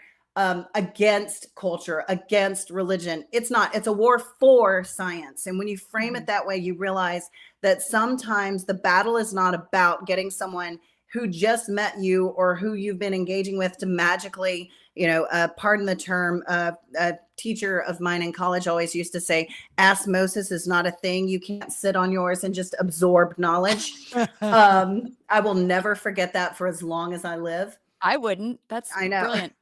against culture, against religion. It's not. It's a war for science. And when you frame it that way, you realize that sometimes the battle is not about getting someone who just met you or who you've been engaging with to magically, pardon the term, a teacher of mine in college always used to say, osmosis is not a thing. You can't sit on yours and just absorb knowledge. I will never forget that for as long as I live. I wouldn't. That's I know. brilliant.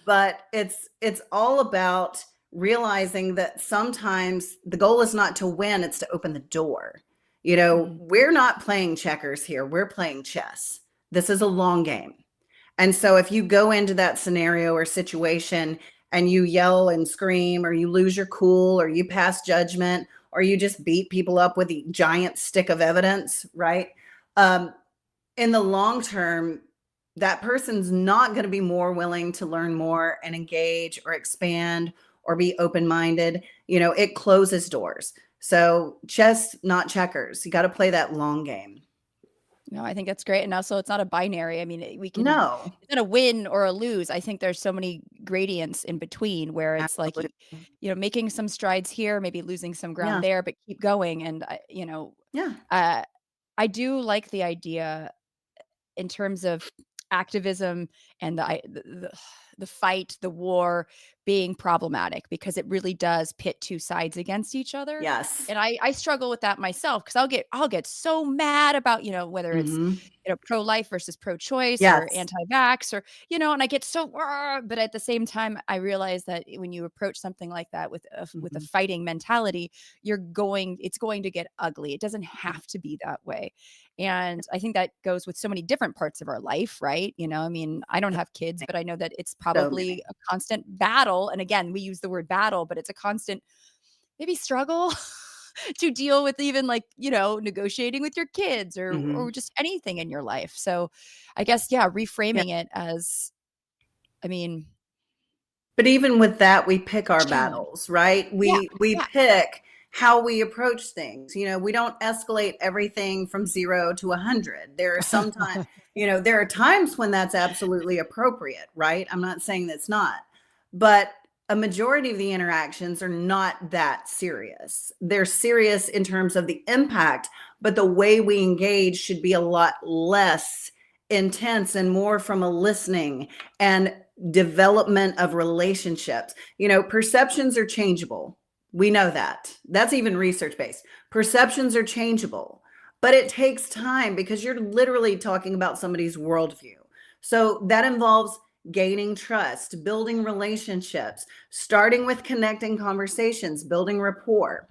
But it's all about realizing that sometimes the goal is not to win, it's to open the door. We're not playing checkers here. We're playing chess. This is a long game. And so if you go into that scenario or situation and you yell and scream, or you lose your cool, or you pass judgment, or you just beat people up with a giant stick of evidence, right? In the long term, that person's not going to be more willing to learn more and engage or expand or be open-minded. It closes doors. So chess, not checkers. You got to play that long game. No, I think that's great. And also, it's not a binary. I mean, it's No, not a win or a lose. I think there's so many gradients in between where it's like, absolutely. making some strides here, maybe losing some Yeah. ground there, but keep going. And, Yeah. I do like the idea in terms of activism and the fight, the war being problematic, because it really does pit two sides against each other. Yes. And I struggle with that myself, because I'll get so mad about, whether it's, Mhm. pro-life versus pro-choice or Yes. anti-vax, or, and I get so, but at the same time, I realize that when you approach something like that with a Mhm. fighting mentality, it's going to get ugly. It doesn't have to be that way. And I think that goes with so many different parts of our life, right? I mean, I don't have kids, but I know that it's So probably many. a constant battle. And again, we use the word battle, but it's a constant maybe struggle to deal with, even like, negotiating with your kids, or Mhm. just anything in your life. So I guess, yeah, Yeah. reframing it as, I mean, But even with that, we pick our challenge. battles, right? Yeah. We Yeah. pick how we approach things. We don't escalate everything from 0 to 100. There are sometimes, there are times when that's absolutely appropriate, right? I'm not saying that's not. But a majority of the interactions are not that serious. They're serious in terms of the impact, but the way we engage should be a lot less intense and more from a listening and development of relationships. Perceptions are changeable. We know that. That's even research based. Perceptions are changeable, but it takes time because you're literally talking about somebody's worldview. So that involves gaining trust, building relationships, starting with connecting conversations, building rapport.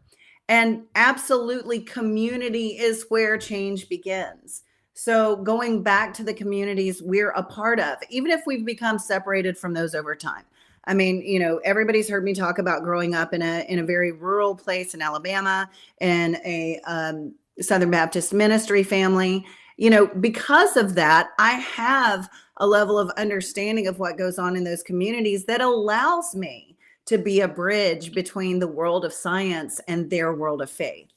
And absolutely, community is where change begins. So going back to the communities we're a part of, even if we've become separated from those over time. I mean, everybody's heard me talk about growing up in a very rural place in Alabama, in a Southern Baptist ministry family. Because of that, I have a level of understanding of what goes on in those communities that allows me to be a bridge between the world of science and their world of faith.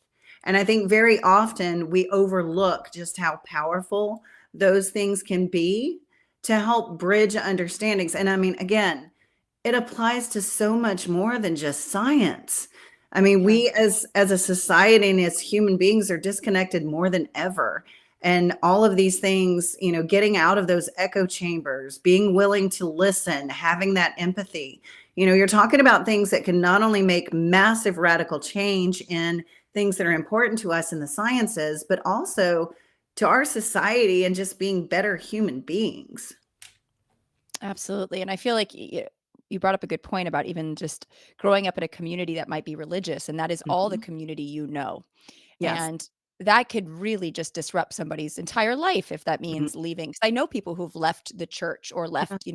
And I think very often we overlook just how powerful those things can be to help bridge understandings. And I mean, again, it applies to so much more than just science. I mean, Yeah. we as a society and as human beings are disconnected more than ever. And all of these things, getting out of those echo chambers, being willing to listen, having that empathy. You're talking about things that can not only make massive radical change in things that are important to us in the sciences, but also to our society and just being better human beings. Absolutely. And I feel like you brought up a good point about even just growing up in a community that might be religious, and that is all the Mhm. community you know. Yes. And that could really just disrupt somebody's entire life if that Mhm. means leaving. 'Cause I know people who've left the church or Yeah. left,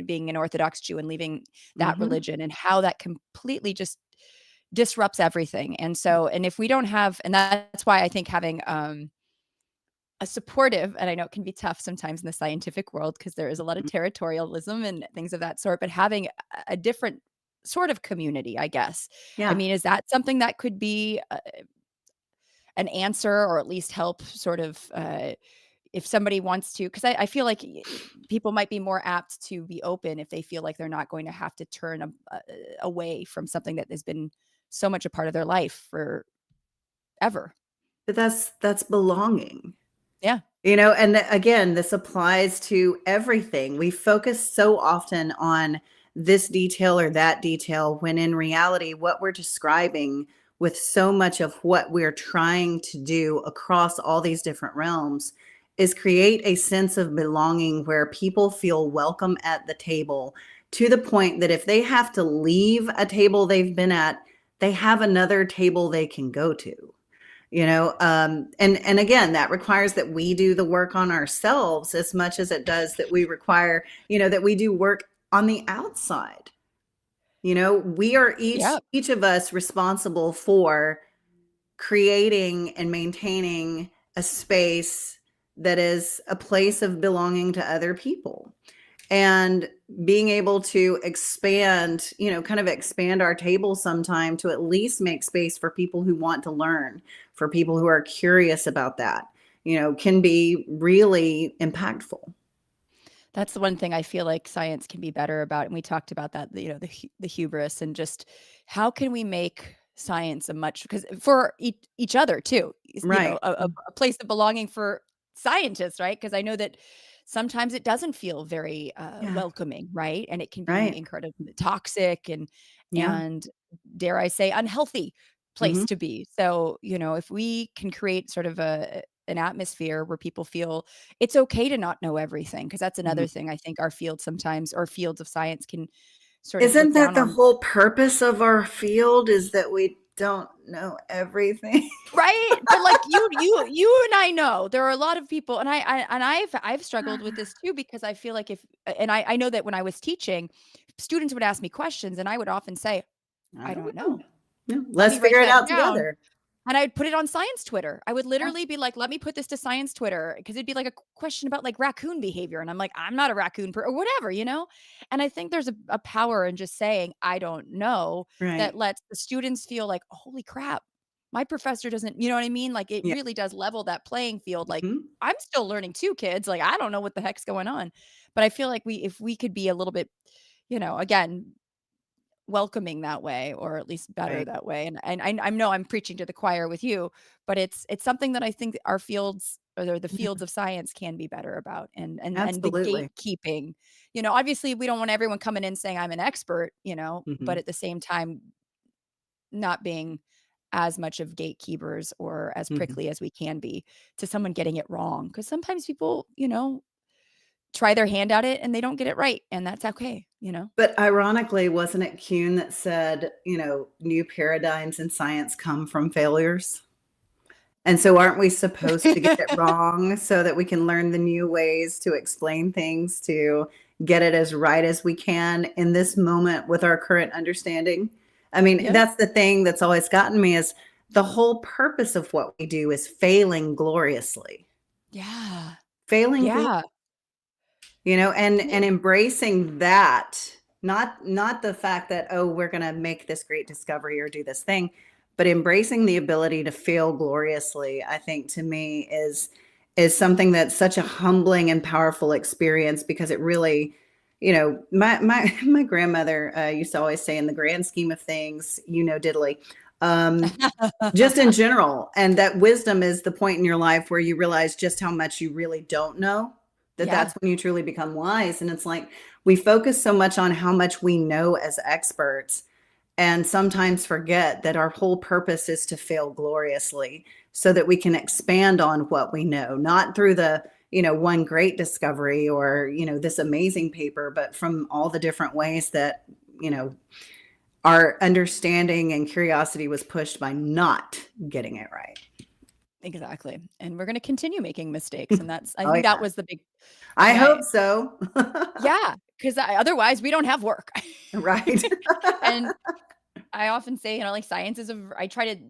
being an Orthodox Jew and leaving that Mhm. religion, and how that completely just disrupts everything. And so, and if we don't have, and that's why I think having a supportive, and I know it can be tough sometimes in the scientific world because there is a lot of Mhm. territorialism and things of that sort, but having a different sort of community, I guess. I Yeah. mean, is that something that could be an answer, or at least help sort of if somebody wants to, because I feel like people might be more apt to be open if they feel like they're not going to have to turn away from something that has been so much a part of their life forever. But that's belonging. Yeah. And again, this applies to everything. We focus so often on this detail or that detail when in reality, what we're describing with so much of what we're trying to do across all these different realms is create a sense of belonging where people feel welcome at the table, to the point that if they have to leave a table they've been at, they have another table they can go to. And again, that requires that we do the work on ourselves as much as it does that we require, that we do work on the outside. We are Yep. each of us responsible for creating and maintaining a space that is a place of belonging to other people, and being able to expand, kind of expand our table sometime to at least make space for people who want to learn, for people who are curious about that, can be really impactful. That's the one thing I feel like science can be better about, and we talked about that, the hubris, and just how can we make science a much, because for each other too, Right. a place of belonging for scientists, right? Because I know that sometimes it doesn't feel very Yeah. welcoming, right? And it can be Right. incredibly toxic and Yeah. and dare I say unhealthy place Mhm. to be. So, if we can create sort of an atmosphere where people feel it's okay to not know everything, because that's Mhm. another thing I think our field sometimes, or fields of science, can sort of Isn't look that down the on. whole purpose of our field, is that we don't know everything? Right? But, like, you and I know there are a lot of people, and I've struggled with this too, because I feel like if and I know that when I was teaching, students would ask me questions, and I would often say, I "I don't don't know. know. No, Let let's me write figure it that out down." together. And I'd put it on science Twitter. I would Yeah. literally be like, "Let me put this to science Twitter," because it'd be like a question about, like, raccoon behavior, and I'm like, "I'm not a raccoon or whatever," you know? And I think there's a power in just saying, "I don't know," that Right. lets the students feel like, "Holy crap, my professor doesn't," you know what I mean? Like, it Yeah. really does level that playing field, like, Mhm. "I'm still learning too, kids, like, I don't know what the heck's going on." But I feel like if we could be a little bit, again, welcoming that way, or at least better Right. that way, and I know I'm preaching to the choir with you, but it's something that I think our fields, or the Yeah. fields of science, can be better about, and the Absolutely. gatekeeping. Obviously, we don't want everyone coming in saying I'm an expert, but Mhm. at the same time, not being as much of gatekeepers or as Mhm. prickly as we can be to someone getting it wrong, because sometimes people, try their hand at it and they don't get it right, and that's okay. But ironically, wasn't it Kuhn that said, new paradigms in science come from failures? And so aren't we supposed to get it wrong so that we can learn the new ways to explain things, to get it as right as we can in this moment with our current understanding? I mean, Yep. that's the thing that's always gotten me, is the whole purpose of what we do is failing gloriously. Yeah. Failing Yeah. and embracing that, not the fact that, oh, we're going to make this great discovery or do this thing, but embracing the ability to fail gloriously, I think, to me, is something that's such a humbling and powerful experience, because it really, my grandmother used to always say, in the grand scheme of things, diddly, just in general. And that wisdom is the point in your life where you realize just how much you really don't know, Yeah. that's when you truly become wise. And it's like, we focus so much on how much we know as experts, and sometimes forget that our whole purpose is to fail gloriously so that we can expand on what we know, not through the, one great discovery or, this amazing paper, but from all the different ways that, our understanding and curiosity was pushed by not getting it right. Exactly, and we're gonna continue making mistakes, and that's I Oh, think that yeah. was the big I thing hope so. yeah, 'cause otherwise we don't have work. Right. And I often say, like, science is I try to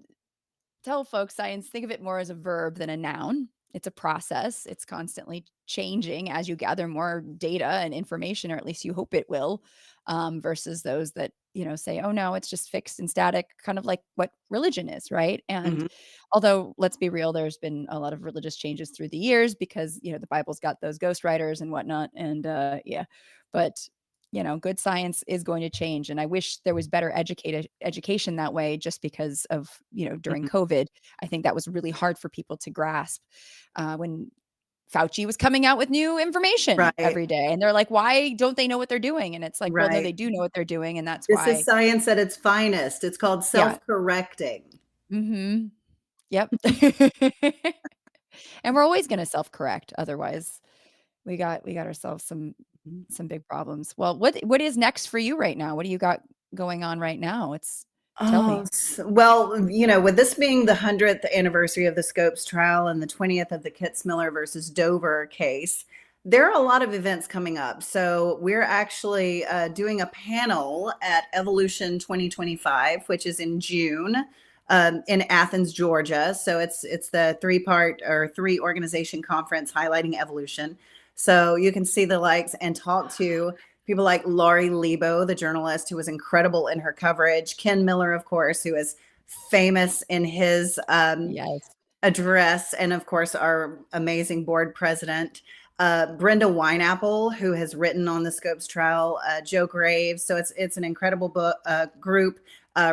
tell folks science, think of it more as a verb than a noun. It's a process. It's constantly changing as you gather more data and information, or at least you hope it will, versus those that say, oh no, it's just fixed and static, kind of like what religion is, right? And Mhm. although let's be real, there's been a lot of religious changes through the years because, the Bible's got those ghostwriters and whatnot. And yeah, but good science is going to change. And I wish there was better education that way, just because of, during Mhm. COVID, I think that was really hard for people to grasp when Fauci was coming out with new information Right, every day. And they're like, why don't they know what they're doing? And it's like, well, no, right. they do know what they're doing. And that's This is why, science at its finest. It's called yeah. self-correcting. Hmm. Yep. And we're always going to self-correct. Otherwise, we got ourselves some big problems. Well, what is next for you right now? What do you got going on right now? Tell Oh, me. well, with this being the 100th anniversary of the Scopes trial and the 20th of the Kitzmiller versus Dover case, there are a lot of events coming up. So we're actually doing a panel at Evolution 2025, which is in June in Athens, Georgia. So it's the three organization conference highlighting evolution. So you can see the likes and talk to people like Laurie Lebo, the journalist who was incredible in her coverage, Ken Miller, of course, who is famous in his Yes. address, and of course, our amazing board president, Brenda Wineapple, who has written on the Scopes trial, Joe Graves. So it's an incredible book group.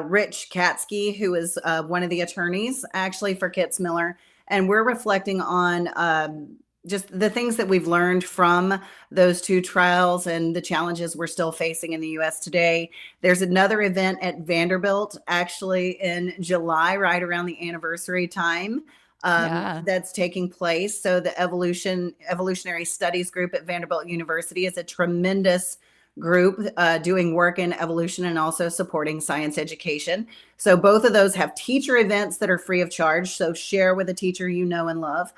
Rich Katsky, who is one of the attorneys actually for Kitzmiller, and we're reflecting on just the things that we've learned from those two trials and the challenges we're still facing in the U.S. today. There's another event at Vanderbilt actually in July, right around the anniversary time, Yeah. that's taking place. So the Evolutionary Studies group at Vanderbilt University is a tremendous group doing work in evolution and also supporting science education. So both of those have teacher events that are free of charge. So share with a teacher you know and love,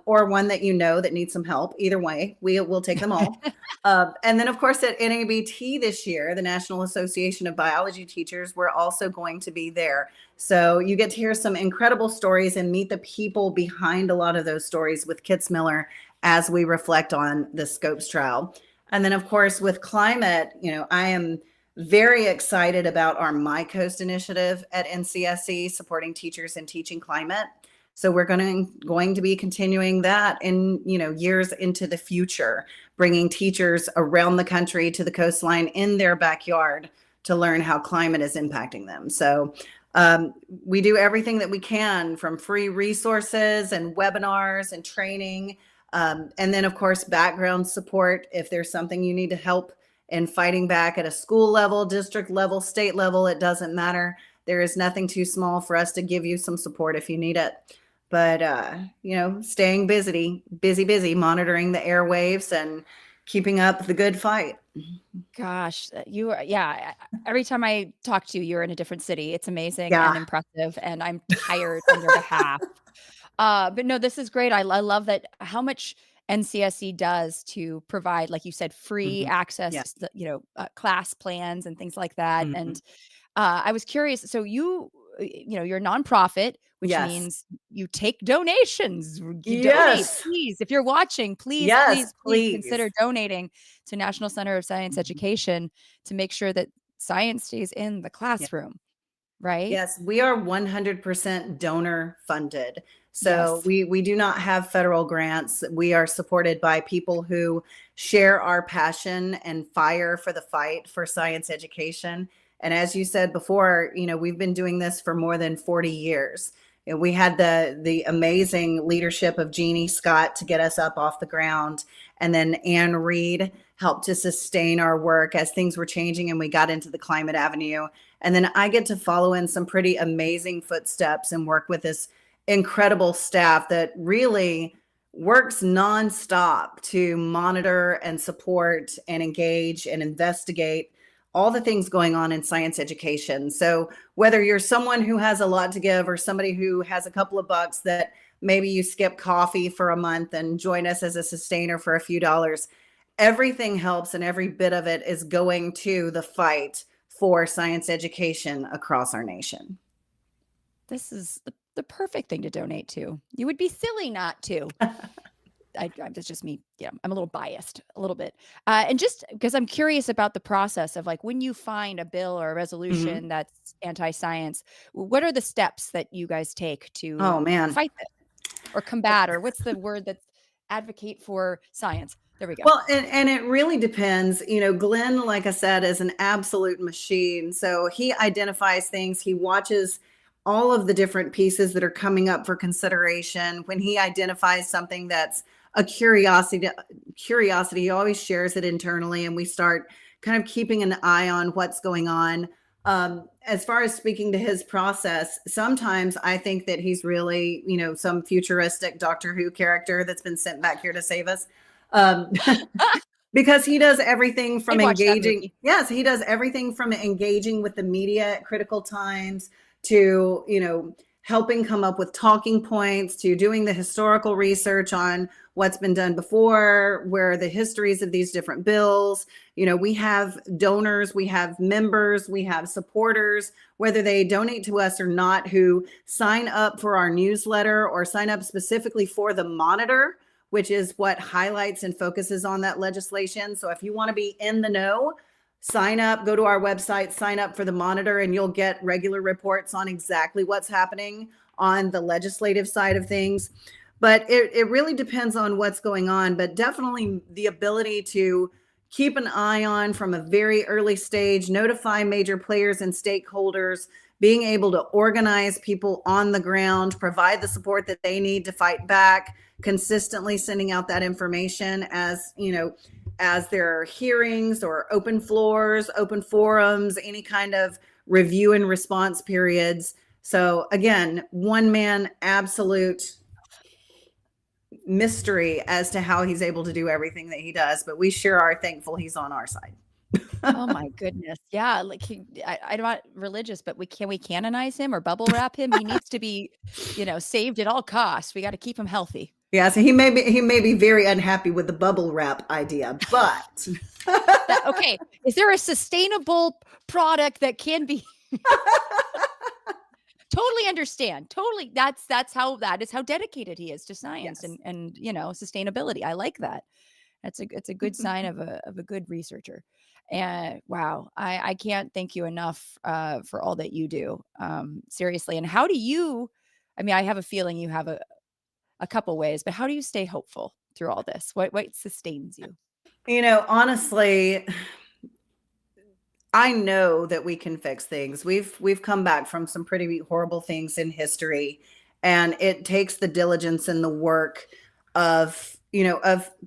or one that you know that needs some help. Either way, we will take them all. And then, of course, at NABT this year, the National Association of Biology Teachers, we're also going to be there. So you get to hear some incredible stories and meet the people behind a lot of those stories with Kitzmiller as we reflect on the Scopes trial. And then, of course, with climate, I am very excited about our My Coast initiative at NCSE supporting teachers and teaching climate. So we're going to be continuing that in years into the future, bringing teachers around the country to the coastline in their backyard to learn how climate is impacting them. So we do everything that we can, from free resources and webinars and training. And then, of course, background support. If there's something you need to help in fighting back at a school level, district level, state level, it doesn't matter. There is nothing too small for us to give you some support if you need it. But, staying busy, monitoring the airwaves and keeping up the good fight. Gosh, you are, yeah. Every time I talk to you, you're in a different city. It's amazing and Yeah. impressive, and I'm tired on your behalf. But no, this is great. I love that how much NCSE does to provide, like you said, free Mhm. access Yeah. to class plans and things like that. Mhm. And I was curious. So you're a nonprofit, which Yes. means you take donations. Donate, Yes. please. If you're watching, please, Yes, please, please please. consider donating to National Center of Science Mhm. Education to make sure that science stays in the Yeah. classroom, right? Yes, we are 100% donor funded. So Yes. we do not have federal grants. We are supported by people who share our passion and fire for the fight for science education. And as you said before, we've been doing this for more than 40 years. We had the amazing leadership of Jeannie Scott to get us up off the ground. And then Anne Reed helped to sustain our work as things were changing and we got into the climate avenue. And then I get to follow in some pretty amazing footsteps and work with this incredible staff that really works nonstop to monitor and support and engage and investigate all the things going on in science education. So whether you're someone who has a lot to give or somebody who has a couple of bucks that maybe you skip coffee for a month and join us as a sustainer for a few dollars, everything helps and every bit of it is going to the fight for science education across our nation. This is the perfect thing to donate to. You would be silly not to. that's just me. Yeah, I'm a little biased, a little bit. And just because I'm curious about the process of like when you find a bill or a Mhm. resolution that's anti-science, what are the steps that you guys take Oh, to man. fight this or combat, or what's the word that's advocate for science? There we go. Well, and it really depends. Glenn, like I said, is an absolute machine. So he identifies things. He watches all of the different pieces that are coming up for consideration. When he identifies something that's a curiosity, he always shares it internally, and we start kind of keeping an eye on what's going on. As far as speaking to his process, sometimes I think that he's really, some futuristic Doctor Who character that's been sent back here to save us. Um, because he does everything from I'd watch that engaging. movie. Yes, he does everything from engaging with the media at critical times to, helping come up with talking points to doing the historical research on what's been done before, where are the histories of these different bills. We have donors, we have members, we have supporters, whether they donate to us or not, who sign up for our newsletter or sign up specifically for the Monitor, which is what highlights and focuses on that legislation. So if you want to be in the know, sign up, go to our website, sign up for the Monitor, and you'll get regular reports on exactly what's happening on the legislative side of things. But it really depends on what's going on, but definitely the ability to keep an eye on from a very early stage, notify major players and stakeholders, being able to organize people on the ground, provide the support that they need to fight back, consistently sending out that information as there are hearings or open floors, open forums, any kind of review and response periods. So again, one man, absolute mystery as to how he's able to do everything that he does, but we sure are thankful he's on our side. Oh my goodness. Yeah, like I'm not religious, but can we canonize him or bubble wrap him? He needs to be, saved at all costs. We got to keep him healthy. Yeah, so he may be very unhappy with the bubble wrap idea, but Okay, is there a sustainable product that can be totally understand. Totally. That is how dedicated he is to science Yes. and sustainability. I like that. It's a good sign of a good researcher. And wow, I can't thank you enough for all that you do. Seriously. And how do you, I mean, I have a feeling you have a couple ways, but how do you stay hopeful through all this? What sustains you? Honestly, I know that we can fix things. We've come back from some pretty horrible things in history, and it takes the diligence and the work of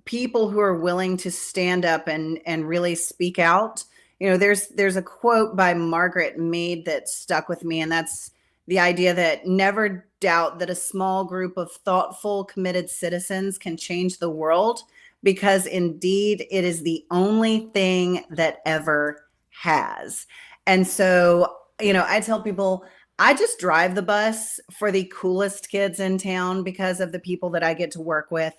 people who are willing to stand up and really speak out. There's a quote by Margaret Mead that stuck with me, and that's the idea that never doubt that a small group of thoughtful, committed citizens can change the world, because indeed it is the only thing that ever has. And so, I tell people I just drive the bus for the coolest kids in town because of the people that I get to work with.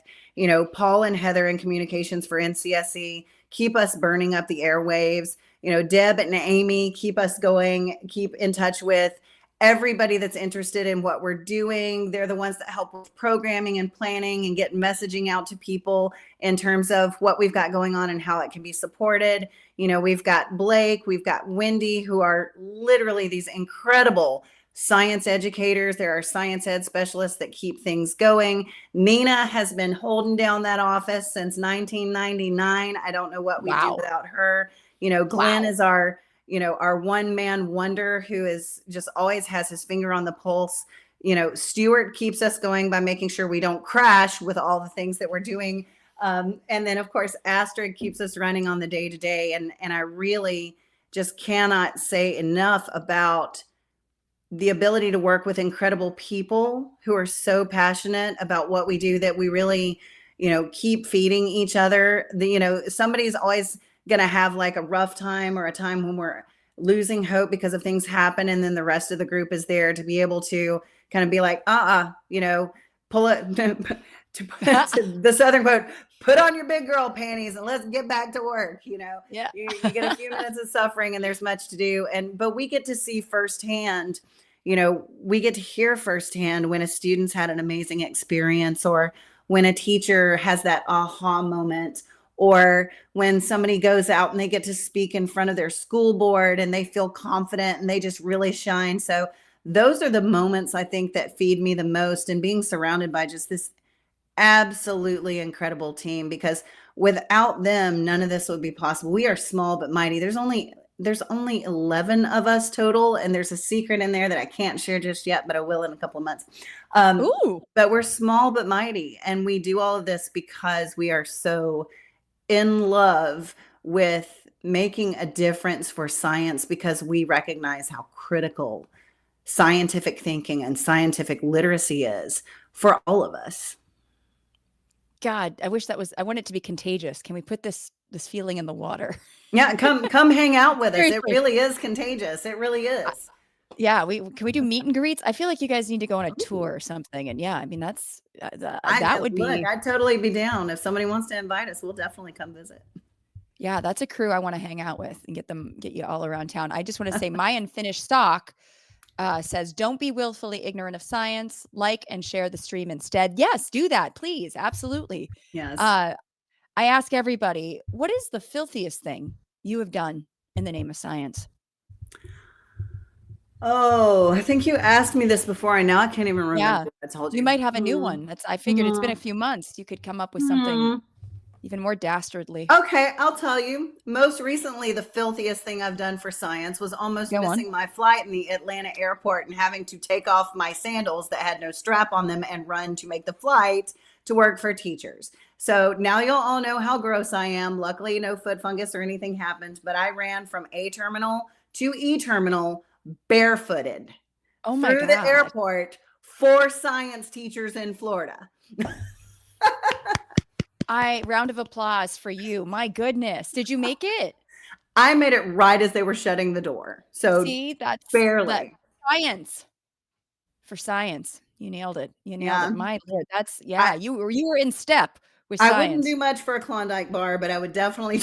Paul and Heather in communications for NCSE keep us burning up the airwaves. Deb and Amy keep us going, keep in touch with everybody that's interested in what we're doing. They're the ones that help with programming and planning and get messaging out to people in terms of what we've got going on and how it can be supported. We've got Blake, we've got Wendy, who are literally these incredible science educators. There are science ed specialists that keep things going. Nina has been holding down that office since 1999. I don't know what we do Wow. without her. Glenn is our one-man wonder who is just always has his finger on the pulse. Stuart keeps us going by making sure we don't crash with all the things that we're doing. And then, of course, Astrid keeps us running on the day-to-day. And I really just cannot say enough about the ability to work with incredible people who are so passionate about what we do that we really, keep feeding each other. Somebody's always going to have like a rough time or a time when we're losing hope because of things happen. And then the rest of the group is there to be able to kind of be like, pull it to the Southern quote, put on your big girl panties and let's get back to work. Yeah. You get a few minutes of suffering and there's much to do. But we get to see firsthand, we get to hear firsthand when a student's had an amazing experience, or when a teacher has that aha moment, or when somebody goes out and they get to speak in front of their school board and they feel confident and they just really shine. So those are the moments I think that feed me the most, and being surrounded by just this absolutely incredible team, because without them, none of this would be possible. We are small but mighty. There's only 11 of us total, and there's a secret in there that I can't share just yet, but I will in a couple of months. Ooh. But we're small but mighty, and we do all of this because we are so in love with making a difference for science, because we recognize how critical scientific thinking and scientific literacy is for all of us. God, I want it to be contagious. Can we put this feeling in the water? Yeah, come hang out with us. It Seriously. really is contagious. It really is. Yeah, can we do meet and greets? I feel like you guys need to go on a tour or something. And yeah, I mean that would be I'd totally be down. If somebody wants to invite us, we'll definitely come visit. yeah, that's a crew I want to hang out with and get you all around town. I just want to say my unfinished stock says, don't be willfully ignorant of science. Like and share the stream instead. Yes, do that, please. Absolutely. Yes. I ask everybody, what is the filthiest thing you have done in the name of science? Oh, I think you asked me this before. I can't even remember Yeah. what I told you. You might have a new one. I figured it's been a few months. You could come up with something even more dastardly. Okay, I'll tell you. Most recently, the filthiest thing I've done for science was almost missing my flight in the Atlanta airport and having to take off my sandals that had no strap on them and run to make the flight to work for teachers. So now you'll all know how gross I am. Luckily, no foot fungus or anything happened, but I ran from A terminal to E terminal barefooted through the airport for science teachers in Florida. Round of applause for you. My goodness. Did you make it? I made it right as they were shutting the door. So see, that's barely. Science. For science. You nailed it. You nailed it. My Lord. You were in step with science. I wouldn't do much for a Klondike bar, but I would definitely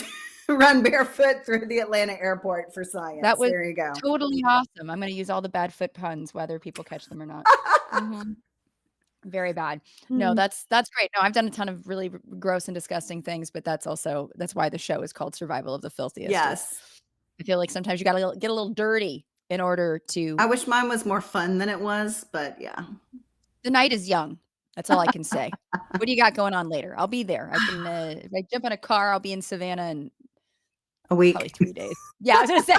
run barefoot through the Atlanta airport for science. That was there you go. Totally awesome. I'm going to use all the bad foot puns, whether people catch them or not. Very bad. No, that's great. No, I've done a ton of really gross and disgusting things, but that's why the show is called Survival of the Filthiest. Yes. I feel like sometimes you got to get a little dirty in order to. I wish mine was more fun than it was, but yeah. The night is young. That's all I can say. What do you got going on later? I'll be there. I can, if I jump in a car, I'll be in Savannah in a week. Probably 3 days. Yeah, I was going to say,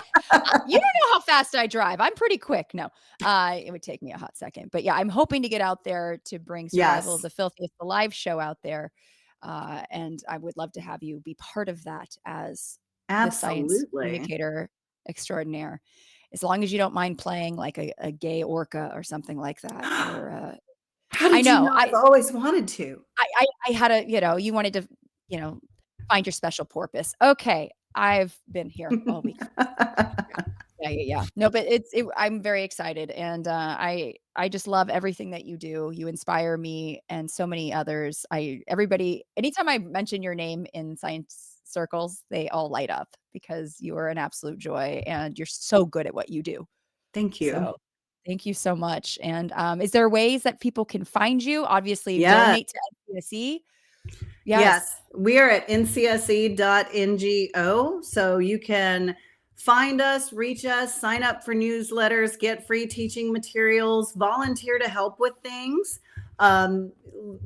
you don't know how fast I drive. I'm pretty quick. No, it would take me a hot second. But yeah, I'm hoping to get out there to bring Survival of the Filthiest, the live show out there. And I would love to have you be part of that as the science communicator extraordinaire. As long as you don't mind playing like a gay orca or something like that. Or, I know. I've always wanted to. I had you wanted to, find your special porpoise. Okay. I've been here all week. Yeah. No, but I'm very excited. And I just love everything that you do. You inspire me and so many others. Anytime I mention your name in science circles, they all light up because you are an absolute joy and you're so good at what you do. Thank you. So, thank you so much. And is there ways that people can find you? Obviously, donate to NCSE. Yes, we are at ncse.ngo. So you can find us, reach us, sign up for newsletters, get free teaching materials, volunteer to help with things,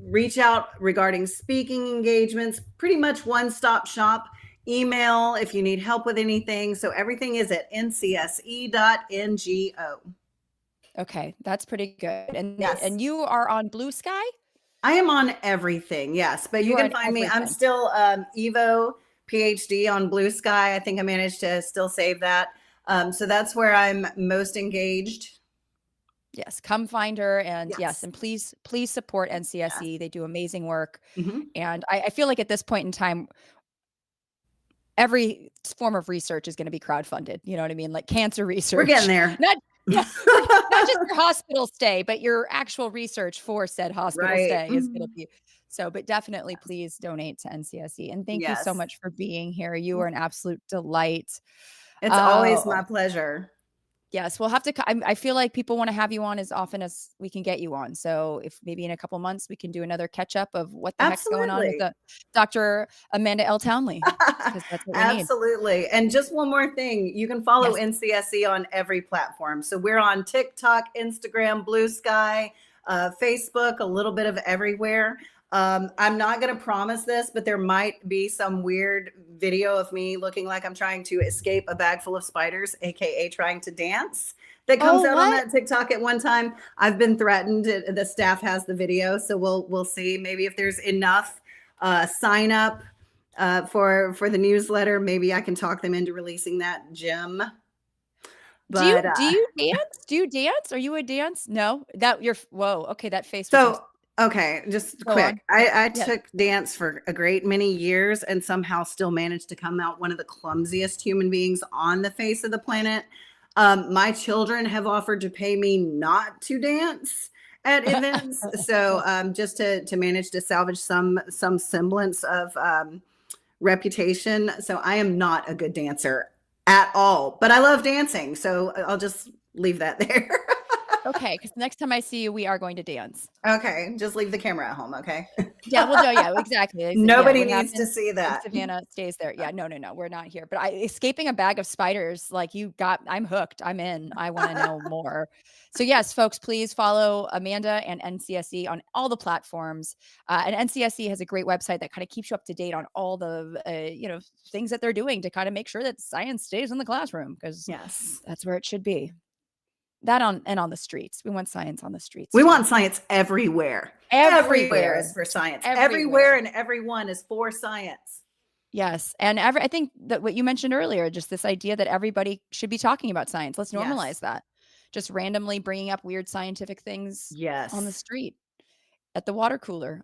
reach out regarding speaking engagements, pretty much one-stop shop. Email if you need help with anything. So everything is at ncse.ngo. Okay, that's pretty good. And you are on Blue Sky? I am on everything, yes. But you can find me. I'm still Evo PhD on Blue Sky. I think I managed to still save that. So that's where I'm most engaged. Yes, come find her. And yes, and please support NCSE. They do amazing work. And I feel like at this point in time, every form of research is going to be crowdfunded. You know what I mean? Like cancer research. We're getting there. Not just your hospital stay, but your actual research for said hospital stay is going to be. So, but definitely please donate to NCSE. And thank you so much for being here. You are an absolute delight. It's always my pleasure. Yes, we'll have to. I feel like people want to have you on as often as we can get you on. So if maybe in a couple months we can do another catch up of what the heck's going on with Absolutely. the Dr. Amanda L. Townley, because that's what we need. Absolutely. And just one more thing, you can follow Yes. NCSE on every platform. So we're on TikTok, Instagram, Blue Sky, Facebook, a little bit of everywhere. I'm not going to promise this, but there might be some weird video of me looking like I'm trying to escape a bag full of spiders, aka trying to dance, that comes Oh, out on what? that TikTok at one time. I've been threatened. The staff has the video, so we'll see. Maybe if there's enough sign up for the newsletter, maybe I can talk them into releasing that gem. But Do you dance? Do you dance? Are you a dance? No, that you're. Whoa. Okay, that face was. so okay, just Go on. quick. I Yes. took dance for a great many years and somehow still managed to come out one of the clumsiest human beings on the face of the planet. My children have offered to pay me not to dance at events, so just to manage to salvage some semblance of reputation. So I am not a good dancer at all, but I love dancing. So I'll just leave that there. Okay, because next time I see you, we are going to dance. Okay, just leave the camera at home, okay? Yeah, we'll do. Yeah, exactly. Nobody What needs to happens see in that. Savannah stays there. Yeah, no, we're not here. But escaping a bag of spiders, like I'm hooked. I'm in. I want to know more. So yes, folks, please follow Amanda and NCSE on all the platforms. And NCSE has a great website that kind of keeps you up to date on all the things that they're doing to kind of make sure that science stays in the classroom, because Yes. that's where it should be. That on the streets. We want science on the streets. We too. want science everywhere. Everywhere is Everywhere. for science. Everywhere. Everywhere and everyone is for science. Yes, and I think that what you mentioned earlier, just this idea that everybody should be talking about science. Let's normalize Yes. that. Just randomly bringing up weird scientific things on the Yes. street, at the water cooler,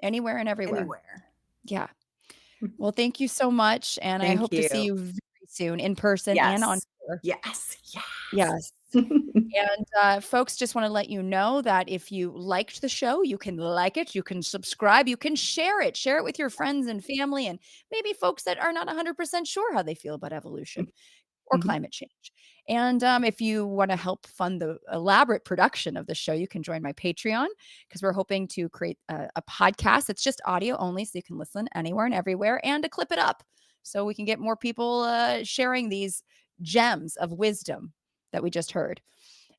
anywhere and everywhere. Anywhere. Yeah. Well, thank you so much, and I Thank hope to see you. you very soon in person and on Yes. tour. Yes. Yes. Yes. And folks, just want to let you know that if you liked the show, you can like it, you can subscribe, you can share it with your friends and family, and maybe folks that are not 100% sure how they feel about evolution or Mhm. climate change. And if you want to help fund the elaborate production of the show, you can join my Patreon, because we're hoping to create a podcast that's just audio only, so you can listen anywhere and everywhere, and to clip it up so we can get more people sharing these gems of wisdom that we just heard.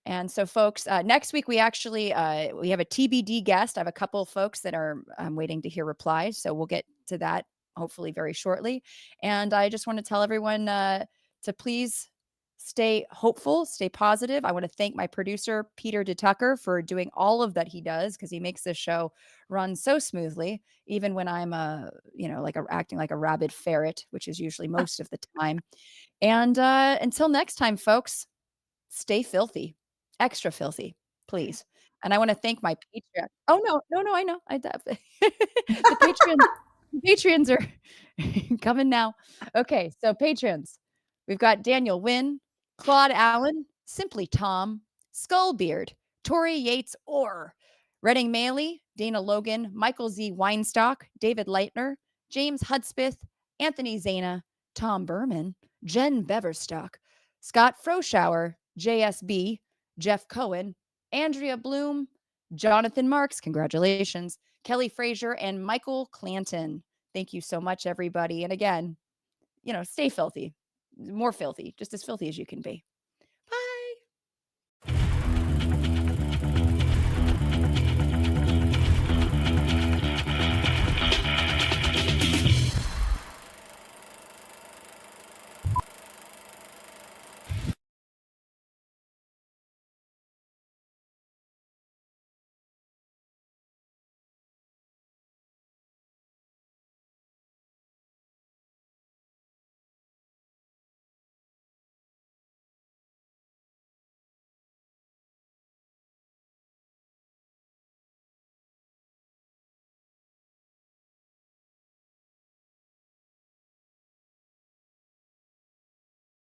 And so, folks, next week we actually we have a TBD guest. I have a couple of folks that are waiting to hear replies, so we'll get to that hopefully very shortly. And I just want to tell everyone to please stay hopeful, stay positive. I want to thank my producer Peter DeTucker for doing all of that he does, because he makes this show run so smoothly, even when I'm acting like a rabid ferret, which is usually most of the time. And until next time, folks, stay filthy, extra filthy, please. And I want to thank my Patreon. Oh no, I know. The Patreons are coming now. Okay, so patrons, we've got Daniel Wynn, Claude Allen, Simply Tom, Skullbeard, Tori Yates Orr, Redding Maley, Dana Logan, Michael Z. Weinstock, David Leitner, James Hudspeth, Anthony Zana, Tom Berman, Jen Beverstock, Scott Froschauer, JSB, Jeff Cohen, Andrea Bloom, Jonathan Marks, congratulations, Kelly Frazier, and Michael Clanton. Thank you so much, everybody. And again, stay filthy, more filthy, just as filthy as you can be.